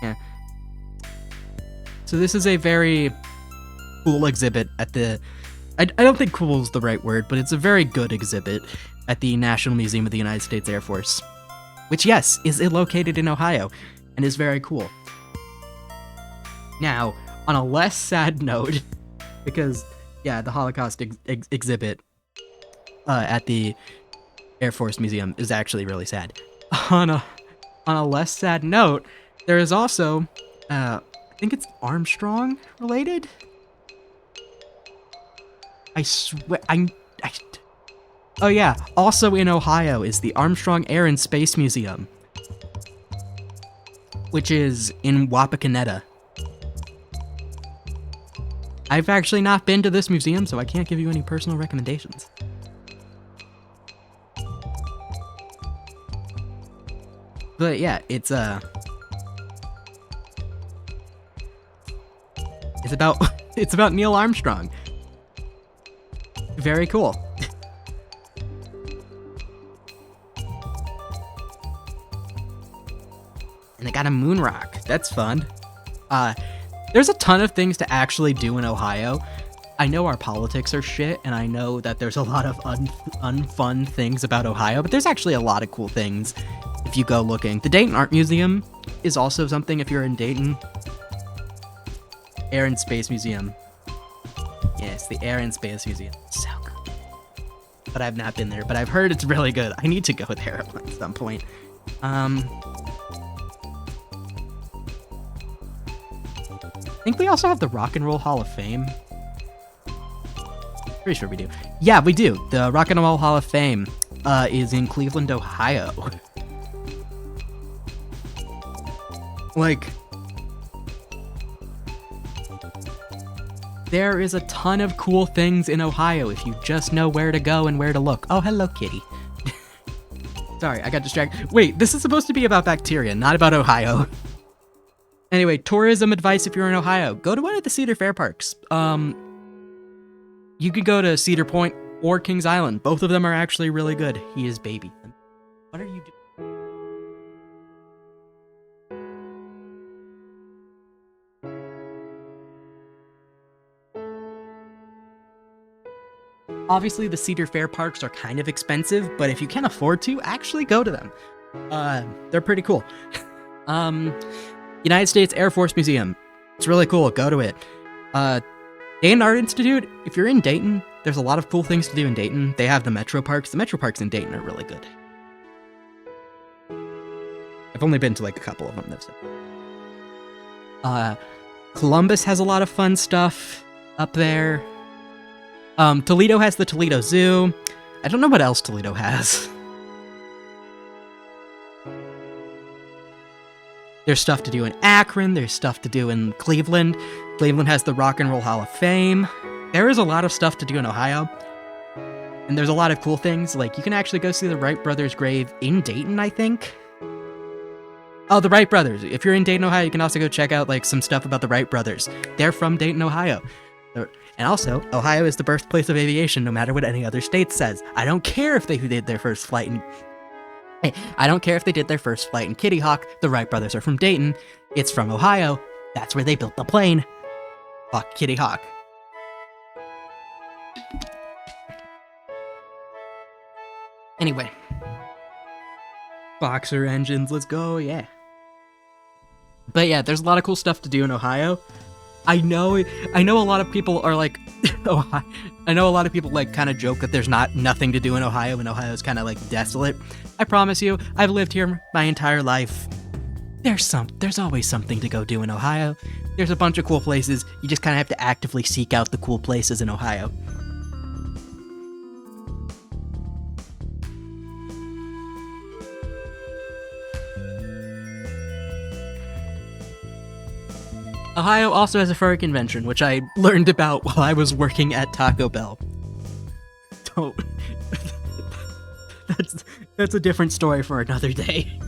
Yeah. So this is a very cool exhibit at the... I don't think cool is the right word, but it's a very good exhibit at the National Museum of the United States Air Force, which, yes, is located in Ohio and is very cool. Now, on a less sad note, because, yeah, the Holocaust exhibit at the Air Force Museum is actually really sad. On a less sad note, there is also, I think it's Armstrong related? I swear, oh yeah, also in Ohio is the Armstrong Air and Space Museum, which is in Wapakoneta. I've actually not been to this museum, so I can't give you any personal recommendations. But yeah, it's about Neil Armstrong. Very cool. And they got a moon rock. That's fun. There's a ton of things to actually do in Ohio. I know our politics are shit, and I know that there's a lot of unfun things about Ohio, but there's actually a lot of cool things if you go looking. The Dayton Art Museum is also something if you're in Dayton. Air and Space Museum. Yes, the Air and Space Museum. So good. But I've not been there, but I've heard it's really good. I need to go there at some point. I think we also have the Rock and Roll Hall of Fame. Pretty sure we do. Yeah, we do. The Rock and Roll Hall of Fame is in Cleveland, Ohio. Like, there is a ton of cool things in Ohio if you just know where to go and where to look. Oh, hello, kitty. Sorry, I got distracted. Wait, this is supposed to be about bacteria, not about Ohio. Anyway, tourism advice if you're in Ohio. Go to one of the Cedar Fair parks. You could go to Cedar Point or Kings Island. Both of them are actually really good. He is baby. What are you doing? Obviously, the Cedar Fair parks are kind of expensive, but if you can afford to, actually go to them. They're pretty cool. United States Air Force Museum. It's really cool. Go to it. Dayton Art Institute. If you're in Dayton, there's a lot of cool things to do in Dayton. They have the Metro Parks. The Metro Parks in Dayton are really good. I've only been to like a couple of them. Columbus has a lot of fun stuff up there. Toledo has the Toledo Zoo. I don't know what else Toledo has. There's stuff to do in Akron. There's stuff to do in Cleveland. Cleveland has the Rock and Roll Hall of Fame. There is a lot of stuff to do in Ohio. And there's a lot of cool things. Like, you can actually go see the Wright brothers' grave in Dayton, I think. Oh, the Wright brothers. If you're in Dayton, Ohio, you can also go check out, like, some stuff about the Wright brothers. They're from Dayton, Ohio. And also, Ohio is the birthplace of aviation, no matter what any other state says. I don't care if they did their first flight in... I don't care if they did their first flight in Kitty Hawk. The Wright brothers are from Dayton. It's from Ohio. That's where they built the plane. Fuck Kitty Hawk. Anyway. Boxer engines, let's go, yeah. But yeah, there's a lot of cool stuff to do in Ohio. I know a lot of people are like, I know a lot of people like kind of joke that there's nothing to do in Ohio, and Ohio's kind of like desolate. I promise you, I've lived here my entire life. There's always something to go do in Ohio. There's a bunch of cool places. You just kind of have to actively seek out the cool places in Ohio. Ohio also has a furry convention, which I learned about while I was working at Taco Bell. Don't. That's a different story for another day.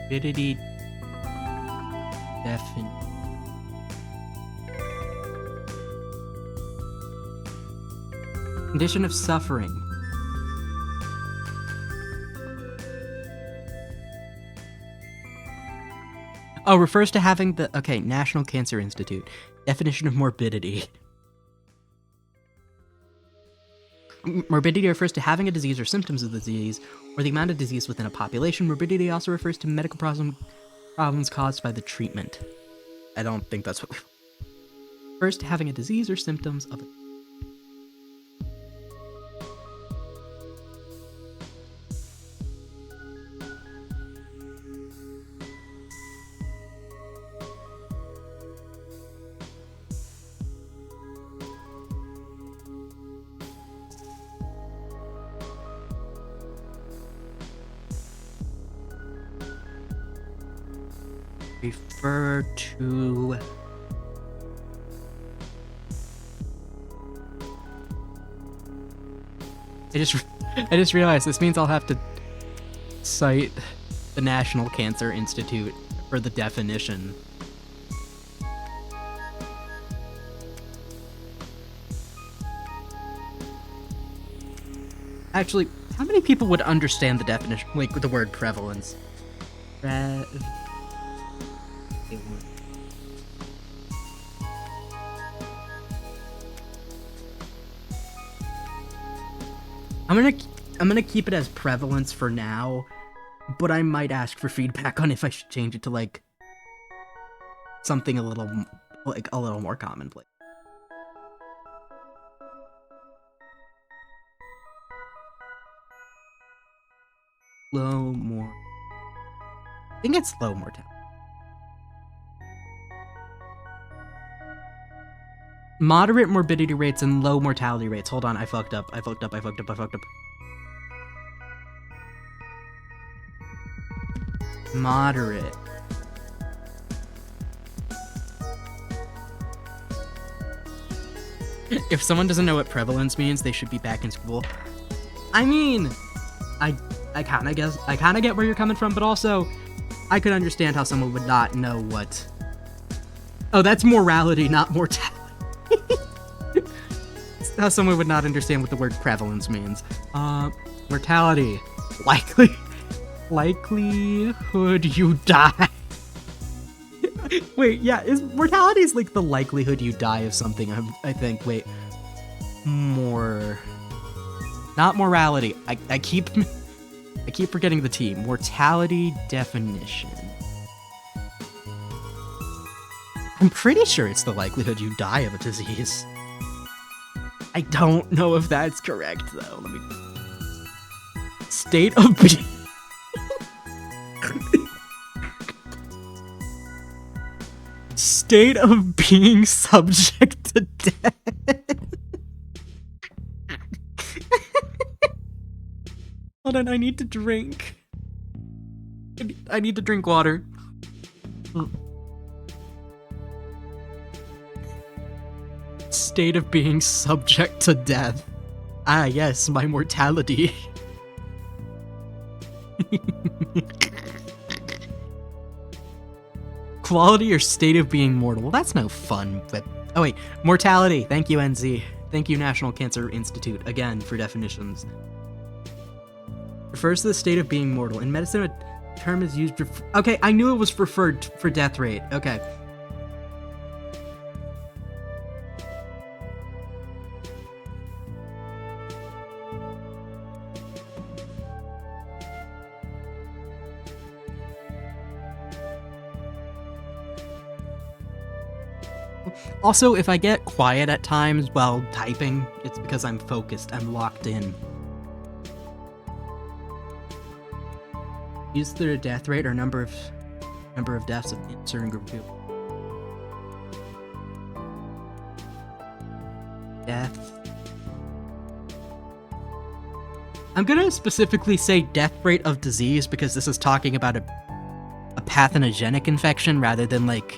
Morbidity condition of suffering. Oh, refers to having the National Cancer Institute definition of morbidity. Morbidity refers to having a disease or symptoms of the disease, or the amount of disease within a population. Morbidity also refers to medical problems caused by the treatment. I don't think that's what we... Refers to having a disease or symptoms of it. Refer to... I just realized this means I'll have to cite the National Cancer Institute for the definition. Actually, how many people would understand the definition, like with the word prevalence? I'm gonna keep it as prevalence for now, but I might ask for feedback on if I should change it to like something a little more commonplace. I think it's low mortality. Moderate morbidity rates and low mortality rates. Hold on, I fucked up. Moderate. If someone doesn't know what prevalence means, they should be back in school. I mean, I kind of get where you're coming from, but also, I could understand how someone would not know what... Oh, that's morality, not mortality. How someone would not understand what the word prevalence means. Mortality. Likelihood you die. Wait, yeah, mortality is like the likelihood you die of something, I think. Wait. Not morality. I keep forgetting the T. Mortality definition. I'm pretty sure it's the likelihood you die of a disease. I don't know if that's correct, though. Let me... State of being... State of being subject to death. Hold on, I need to drink. I need to drink water. State of being subject to death. Ah, yes, my mortality. Quality or state of being mortal. Well, that's no fun, but... Oh, wait. Mortality. Thank you, NZ. Thank you, National Cancer Institute, again, for definitions. Refers to the state of being mortal. In medicine, a term is used... Okay, I knew it was referred for death rate. Okay. Also, if I get quiet at times while typing, it's because I'm focused, I'm locked in. Use the death rate or number of deaths of a certain group of people. Death. I'm gonna specifically say death rate of disease because this is talking about a pathogenic infection rather than like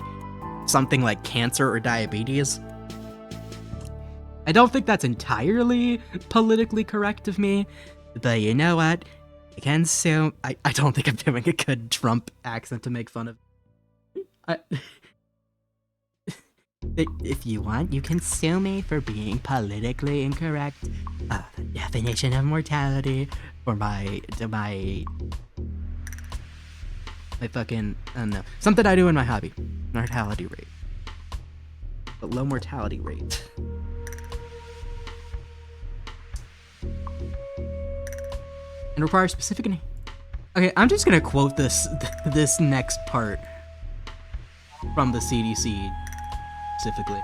something like cancer or diabetes. I don't think that's entirely politically correct of me, but you know what? I can sue. I don't think I'm doing a good Trump accent to make fun of. If you want, you can sue me for being politically incorrect. The definition of mortality for my fucking, I don't know, something I do in my hobby. Mortality rate. But low mortality rate. And requires specific... Okay, I'm just gonna quote this next part from the CDC specifically.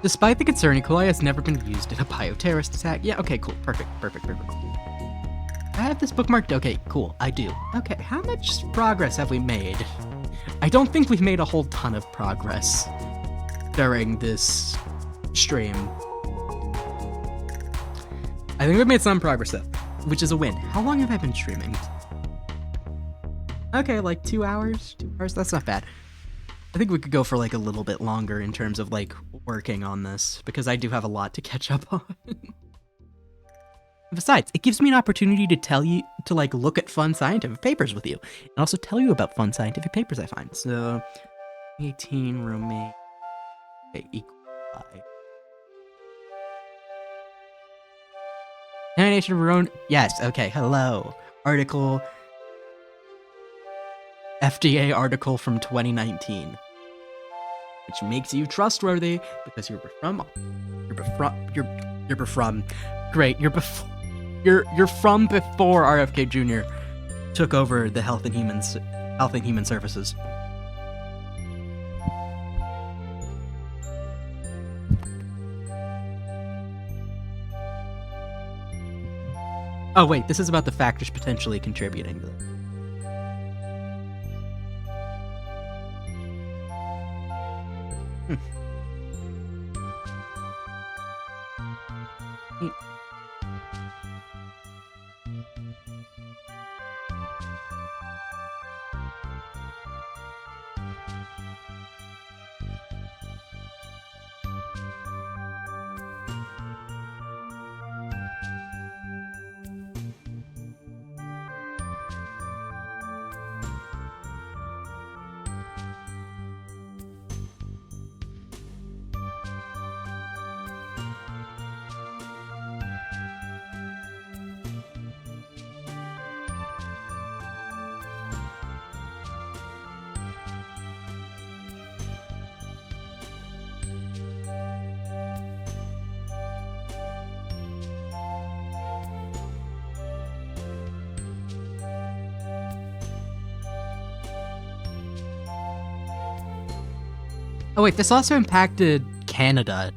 Despite the concern, ecoli has never been used in a bioterrorist attack. Yeah, okay, cool. Perfect. I have this bookmarked. Okay, cool. I do. Okay, how much progress have we made? I don't think we've made a whole ton of progress during this stream. I think we've made some progress, though, which is a win. How long have I been streaming? Okay, like 2 hours? 2 hours? That's not bad. I think we could go for like a little bit longer in terms of like working on this, because I do have a lot to catch up on. Besides, it gives me an opportunity to tell you to like look at fun scientific papers with you, and also tell you about fun scientific papers I find. So, 18 roommate, okay, ecoli. Animation of our own. Yes. Okay. Hello. Article. FDA article from 2019, which makes you trustworthy because you're from before RFK Jr. took over the Health and Human Services. Oh wait, this is about the factors potentially contributing to this. Oh wait, this also impacted Canada.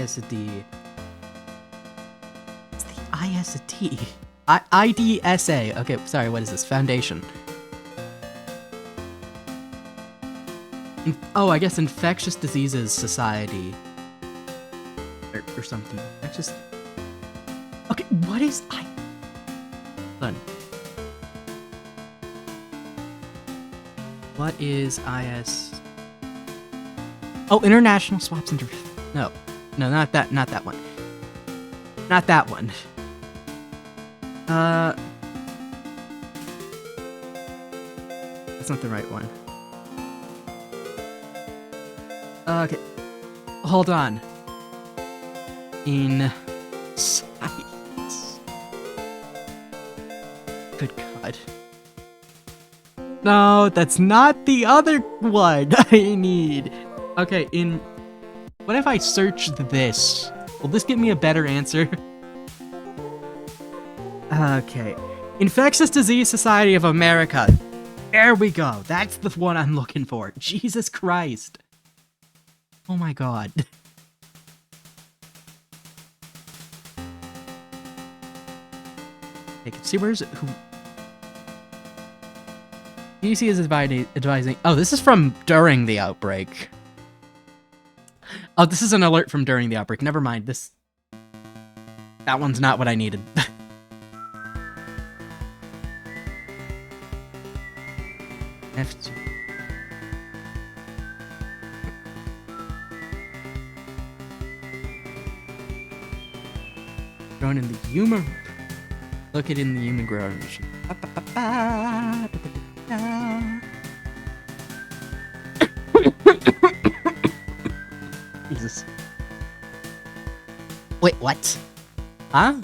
ISD. It's the ISD. IDSA. Okay, sorry, what is this? Foundation. Oh, I guess Infectious Diseases Society. Or something. Infectious... Okay, what is Done. What is IS... Oh, International Swaps and... No, not that one. Not that one. That's not the right one. Okay. Hold on. In science. Good God. No, that's not the other one I need. Okay, what if I search this? Will this give me a better answer? Okay. Infectious Disease Society of America. There we go. That's the one I'm looking for. Jesus Christ. Oh my God. Okay, consumers who... CDC is advising... Oh, this is from during the outbreak. Oh, this is an alert from during the outbreak. Never mind. That one's not what I needed. F2. Grown in the human... Look it in the human growing machine. Jesus. Wait, what? Huh?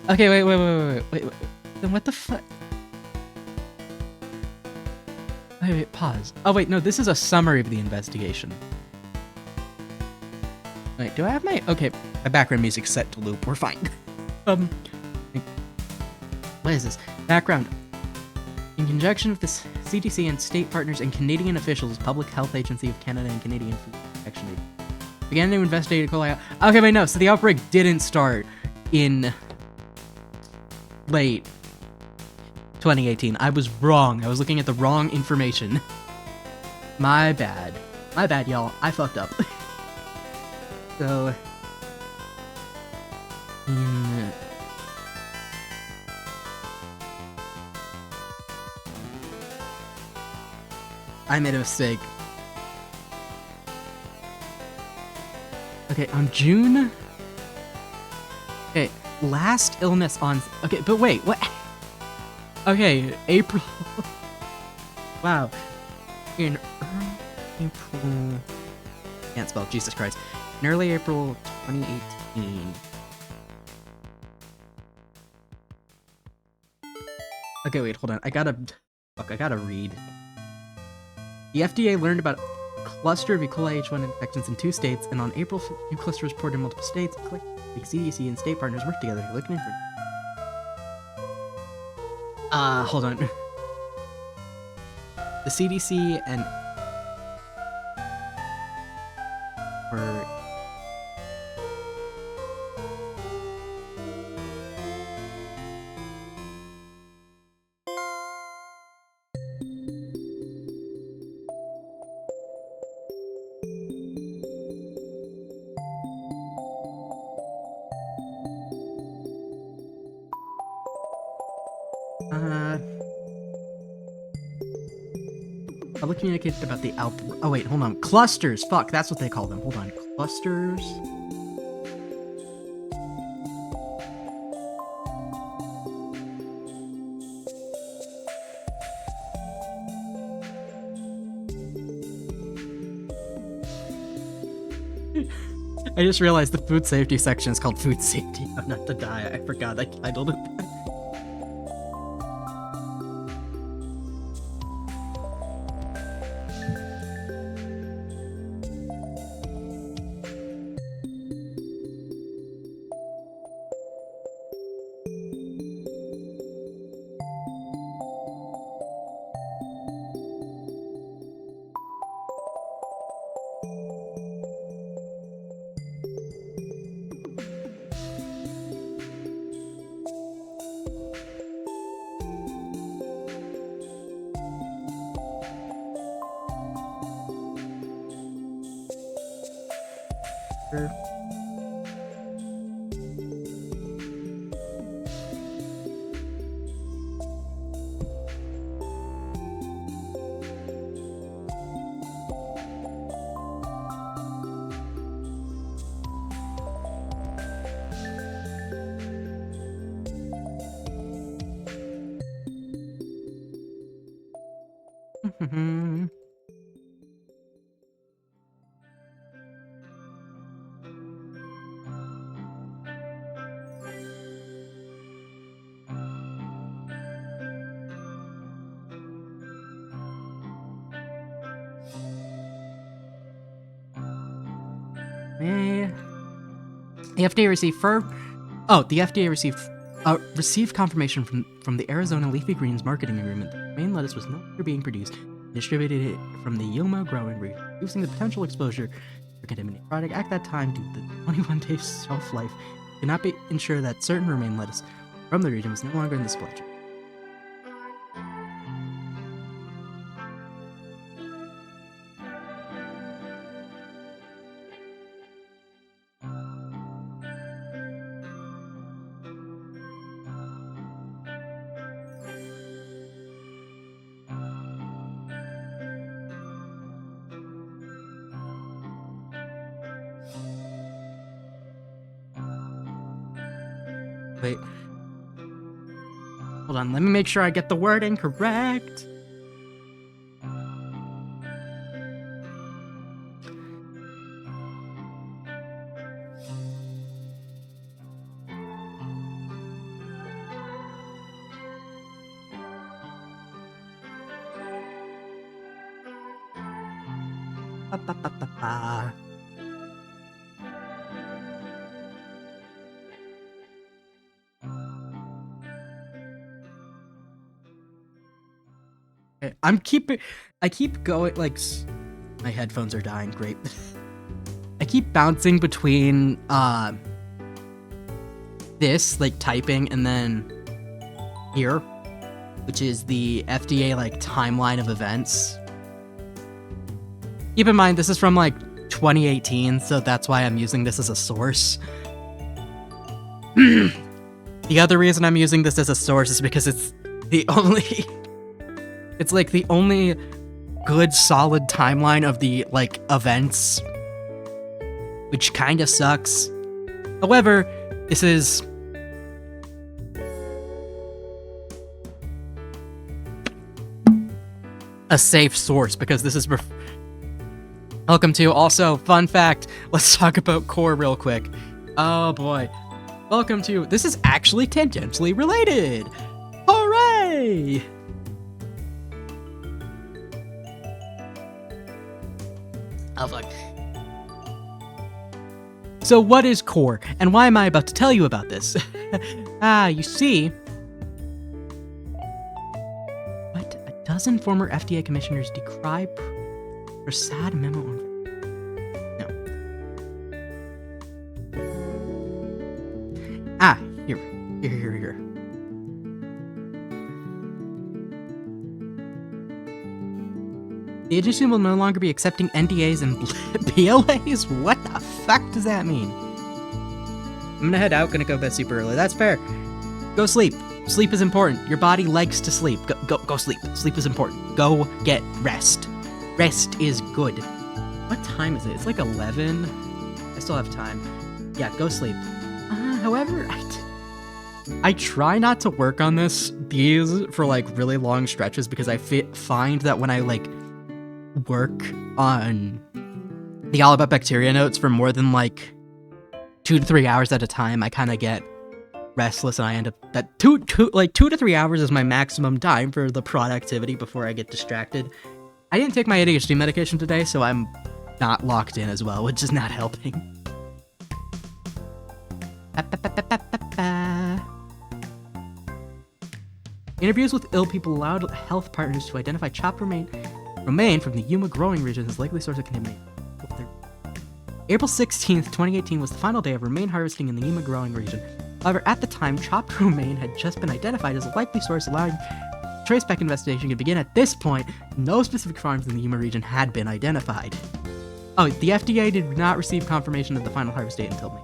Okay, wait. Then what the fuck? Wait, pause. Oh wait, no, this is a summary of the investigation. Wait, do I have my... Okay, my background music's set to loop. We're fine. What is this? Background. In conjunction with the CDC and state partners and Canadian officials, Public Health Agency of Canada and Canadian Food Protection Agency began to investigate ecoli. Okay, wait, no. So the outbreak didn't start in late 2018. I was wrong. I was looking at the wrong information. My bad. My bad, y'all. I fucked up. So... I made a mistake. Okay, on June... Okay, last illness on... Okay, but wait, what? Okay, April... Wow. In early April... Can't spell, Jesus Christ. In early April 2018... Okay, wait, hold on. I gotta read. The FDA learned about a cluster of E. coli H1 infections in 2 states, and on April 5th, new clusters reported in multiple states. The CDC and state partners work together to look for. Hold on. The CDC and... Or... Public communicated about the outbreak. Oh wait, hold on. Clusters! Fuck, that's what they call them. Hold on. Clusters... I just realized the food safety section is called food safety, not to die. I forgot I titled it that. The FDA received confirmation from the Arizona Leafy Greens marketing agreement that Romaine lettuce was no longer being produced and distributed it from the Yuma growing region, reducing the potential exposure for contaminated product. At that time, due to the 21-day shelf life, could not be ensure that certain Romaine lettuce from the region was no longer in the supply chain. Wait. Hold on, let me make sure I get the wording correct. I keep going, like, my headphones are dying, great. I keep bouncing between, this, like, typing, and then here, which is the FDA, like, timeline of events. Keep in mind, this is from, like, 2018, so that's why I'm using this as a source. The other reason I'm using this as a source is because it's the only... It's like the only good solid timeline of the, like, events, which kind of sucks. However, this is a safe source because this is welcome to. Also, fun fact, let's talk about core real quick. Oh boy. Welcome to, this is actually tangentially related. Hooray! Oh, fuck. So what is core, and why am I about to tell you about this? You see... What? A dozen former FDA commissioners decry Prasad memo on... No. Here. The agency will no longer be accepting NDAs and PLAs? What the fuck does that mean? I'm gonna head out, gonna go to bed super early. That's fair. Go sleep. Sleep is important. Your body likes to sleep. Go sleep. Sleep is important. Go get rest. Rest is good. What time is it? It's like 11. I still have time. Yeah, go sleep. However, I try not to work on these for like really long stretches because I find that when I like work on the All About Bacteria notes for more than like 2 to 3 hours at a time, I kind of get restless and I end up that 2 to 3 hours is my maximum time for the productivity before I get distracted. I didn't take my ADHD medication today, so I'm not locked in as well, which is not helping. Interviews with ill people allowed health partners to identify chopped romaine from the Yuma growing region as likely source of contamination. April 16th, 2018 was the final day of romaine harvesting in the Yuma growing region. However, at the time, chopped romaine had just been identified as a likely source, allowing traceback investigation to begin. At this point, no specific farms in the Yuma region had been identified. Oh, the FDA did not receive confirmation of the final harvest date until May.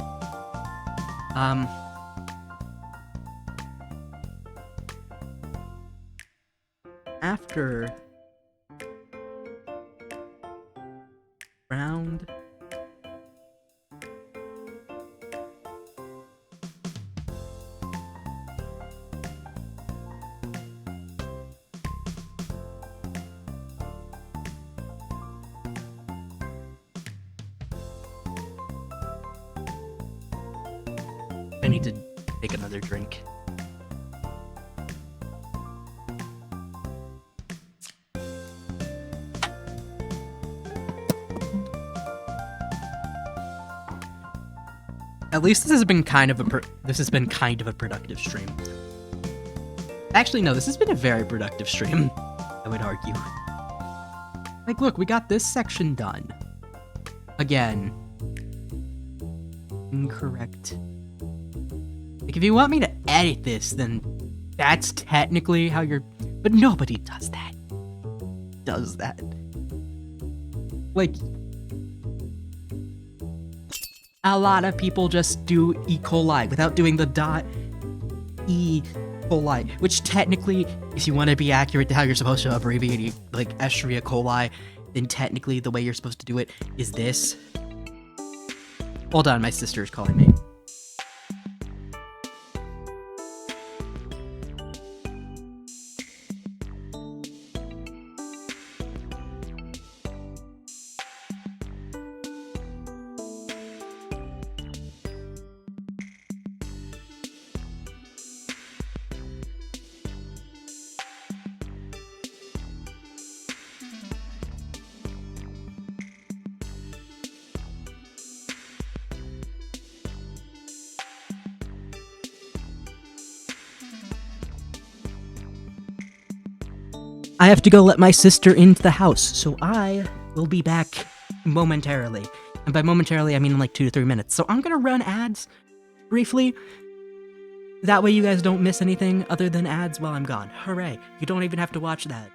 After round I need to take another drink. At least this has been kind of a productive stream. Actually, no, this has been a very productive stream, I would argue. Like, look, we got this section done. Again. Incorrect. Like, if you want me to edit this, then that's technically how you're... But nobody does that. Like... A lot of people just do ecoli without doing the .e coli, which technically, if you want to be accurate to how you're supposed to abbreviate like Escherichia coli, then technically the way you're supposed to do it is this. Hold on, my sister is calling me. I have to go let my sister into the house, so I will be back momentarily. And by momentarily, I mean in like 2 to 3 minutes. So I'm gonna run ads briefly. That way you guys don't miss anything other than ads while I'm gone. Hooray. You don't even have to watch that.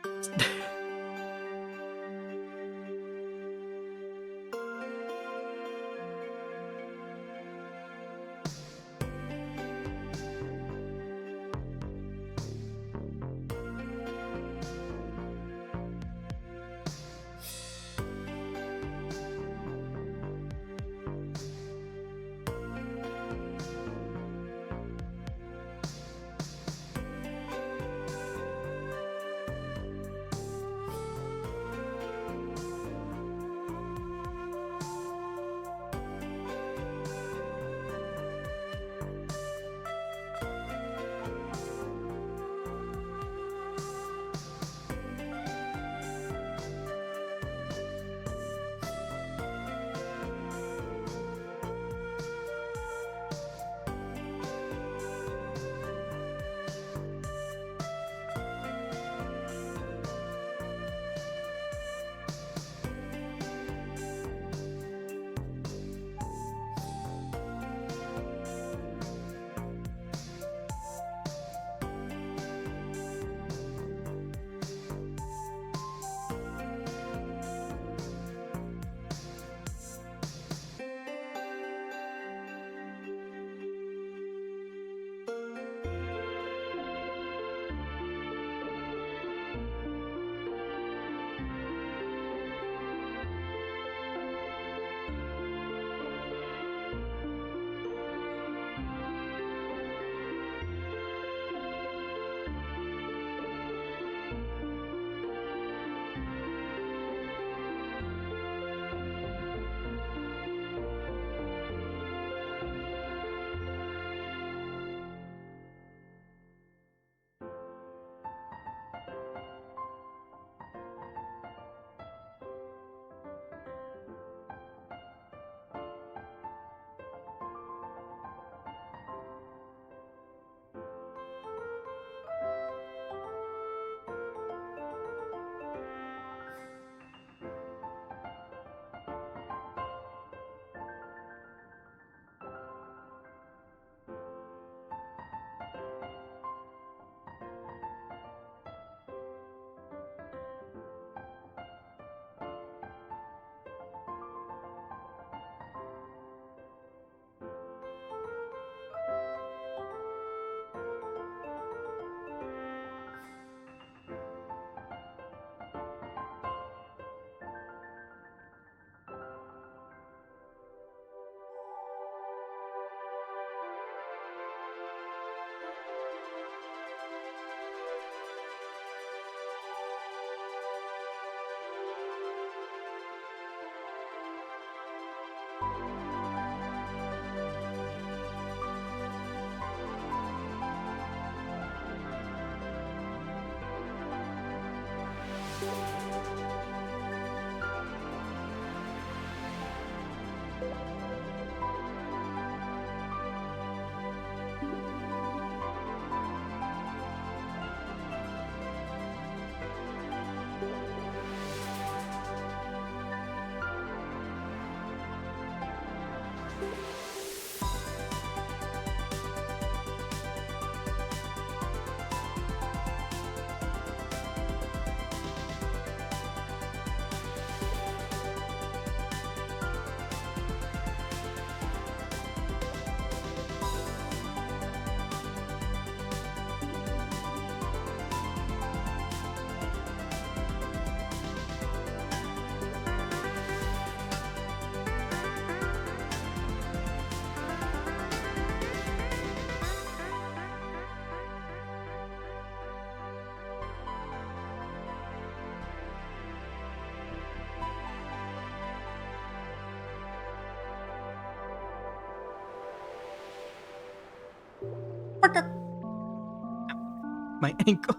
My ankle.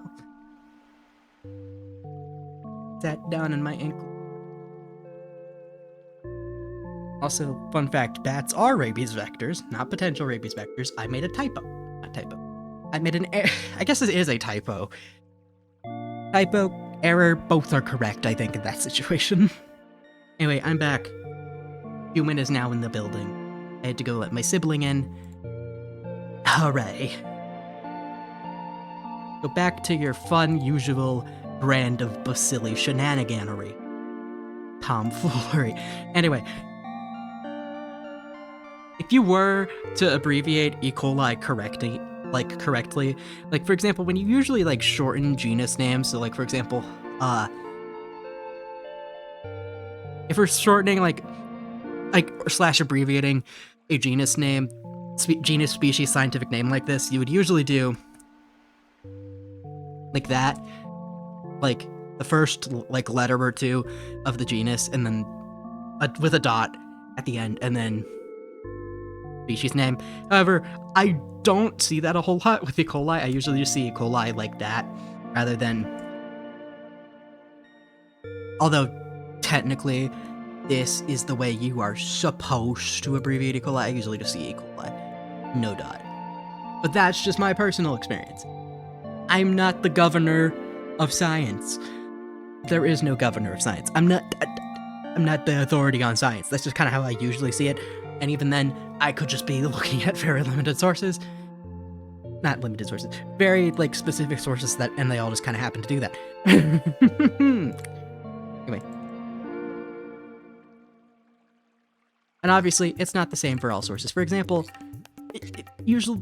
Sat down on my ankle. Also, fun fact, bats are rabies vectors, not potential rabies vectors. I made a typo. Not typo. I made an error. I guess it is a typo. Typo, error, both are correct, I think, in that situation. Anyway, I'm back. Human is now in the building. I had to go let my sibling in. Hooray. Go back to your fun, usual brand of Bacilli shenaniganery. Tomfoolery. Anyway, if you were to abbreviate E. coli correctly, like for example, when you usually like shorten genus names, so like for example, if we're shortening like slash abbreviating a genus name, genus, species, scientific name like this, you would usually do like that, like the first like letter or two of the genus, and then with a dot at the end, and then species name. However, I don't see that a whole lot with E. coli. I usually just see E. coli like that, rather than... Although, technically, this is the way you are supposed to abbreviate E. coli. I usually just see E. coli. No dot. But that's just my personal experience. I'm not the governor of science. There is no governor of science. I'm not the authority on science. That's just kind of how I usually see it. And even then, I could just be looking at very limited sources. Not limited sources. Very, like, specific sources and they all just kind of happen to do that. Anyway. And obviously, it's not the same for all sources. For example, usually,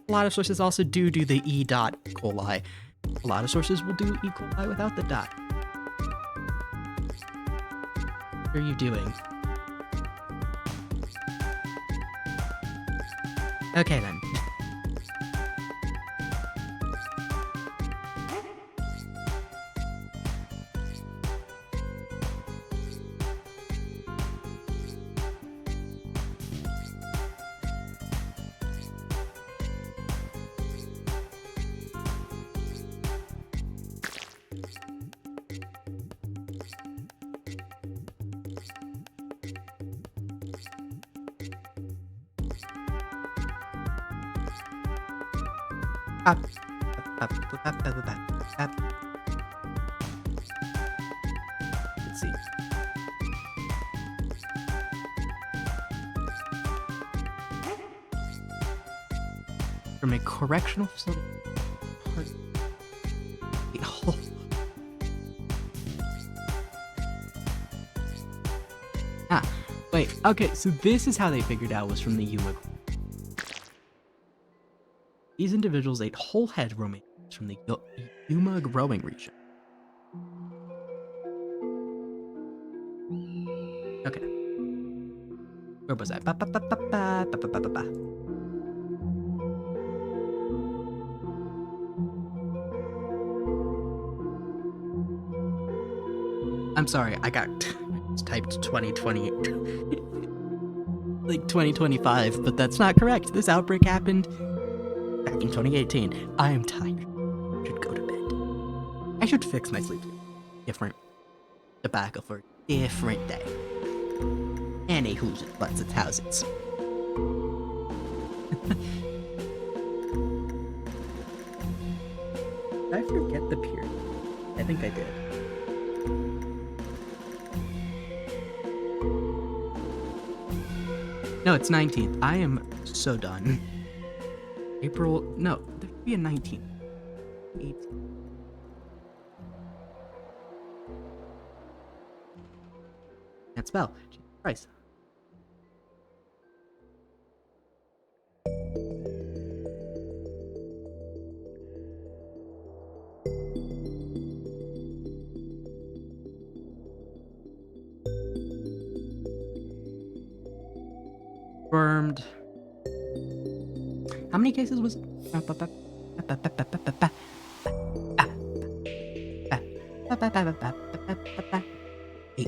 a lot of sources also do the E. coli. A lot of sources will do E. coli without the dot. What are you doing? Okay then. Let's see. From a correctional facility. Wait, okay, so this is how they figured out was from the Yuma. These individuals ate whole head roaming from the Yuma growing region. Okay. Where was I? I'm sorry, I typed 2020. Like 2025, but that's not correct. This outbreak happened back in 2018. I am tired. I should go to bed. I should fix my sleep schedule. different tobacco for a different day. Anywho's it, butts, it's houses. Did I forget the period? I think I did. No, it's 19th. I am so done. April, no, there should be a 19th. 18th. Can't spell. Jesus Christ. Confirmed. How many cases was it? 8.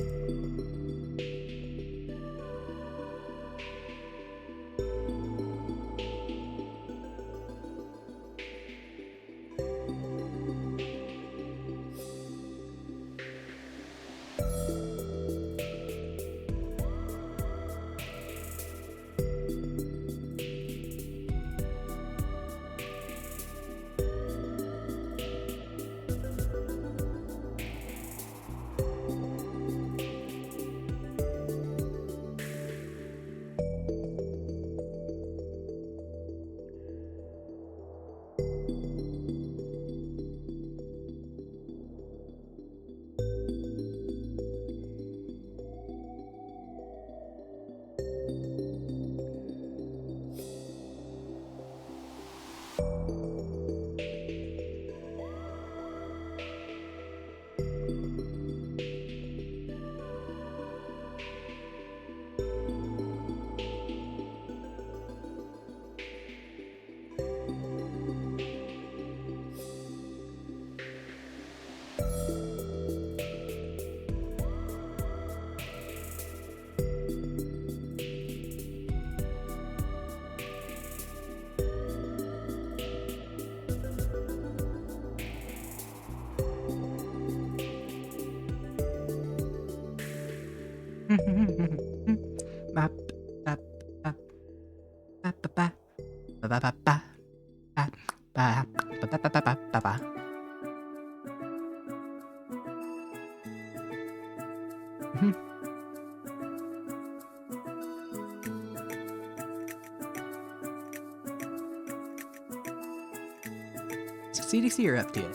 CDC or FDA?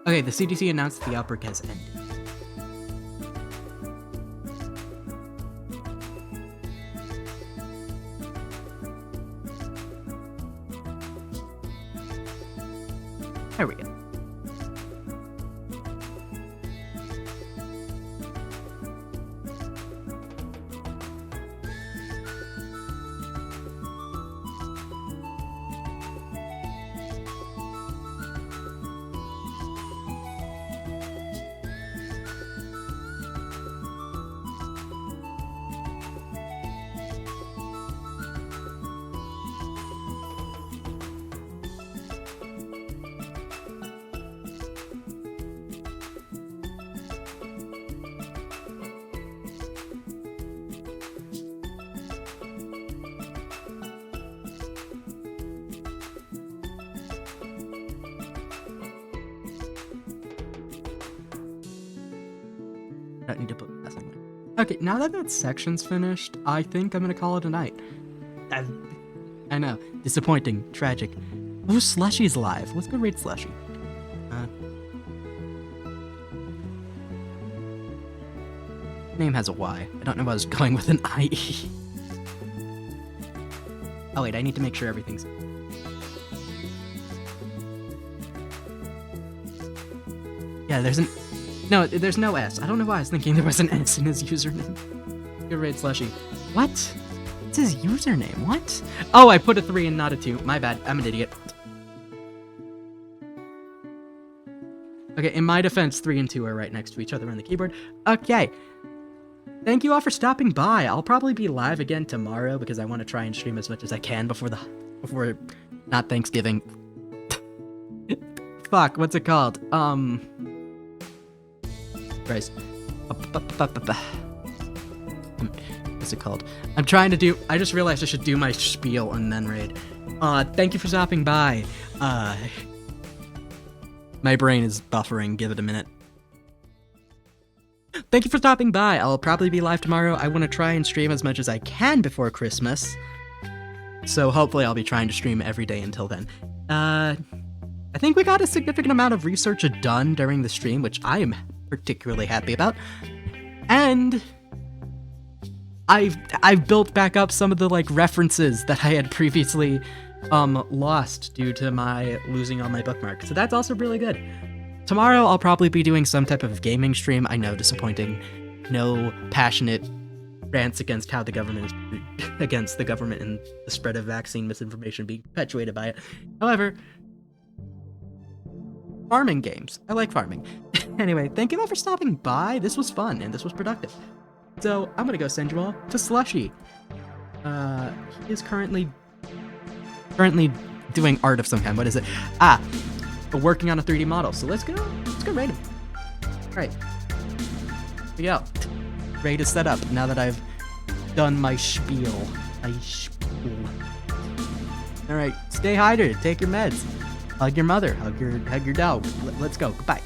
Okay, the CDC announced the outbreak has ended. There we go. Don't need to put passing link. Okay, now that that section's finished, I think I'm gonna call it a night. I know, disappointing, tragic. Oh, Slushy's live. Let's go raid Slushy. Name has a Y. I don't know why I was going with an IE. Oh wait, I need to make sure everything's... Yeah, there's an... No, there's no S. I don't know why I was thinking there was an S in his username. Good raid Slushy. What? It's his username. What? Oh, I put a 3 and not a 2. My bad. I'm an idiot. Okay, in my defense, 3 and 2 are right next to each other on the keyboard. Okay. Thank you all for stopping by. I'll probably be live again tomorrow because I want to try and stream as much as I can before not Thanksgiving. Fuck, what's it called? Christ. What's it called? I'm trying to do. I just realized I should do my spiel and then raid. Thank you for stopping by. My brain is buffering. Give it a minute. Thank you for stopping by. I'll probably be live tomorrow. I want to try and stream as much as I can before Christmas. So hopefully I'll be trying to stream every day until then. I think we got a significant amount of research done during the stream, which I am particularly happy about. And I've built back up some of the like references that I had previously lost due to my losing all my bookmarks. So that's also really good. Tomorrow I'll probably be doing some type of gaming stream. I know, disappointing. No passionate rants against how the government is against the government and the spread of vaccine misinformation being perpetuated by it. However, farming games. I like farming. Anyway, thank you all for stopping by. This was fun and this was productive. So I'm gonna go send you all to Slushy. He is currently doing art of some kind. What is it? Working on a 3D model. So let's go raid him. All right, here we go. Raid is set up now that I've done my spiel. All right, stay hydrated. Take your meds. Hug your mother. Hug your dog. Let's go. Goodbye.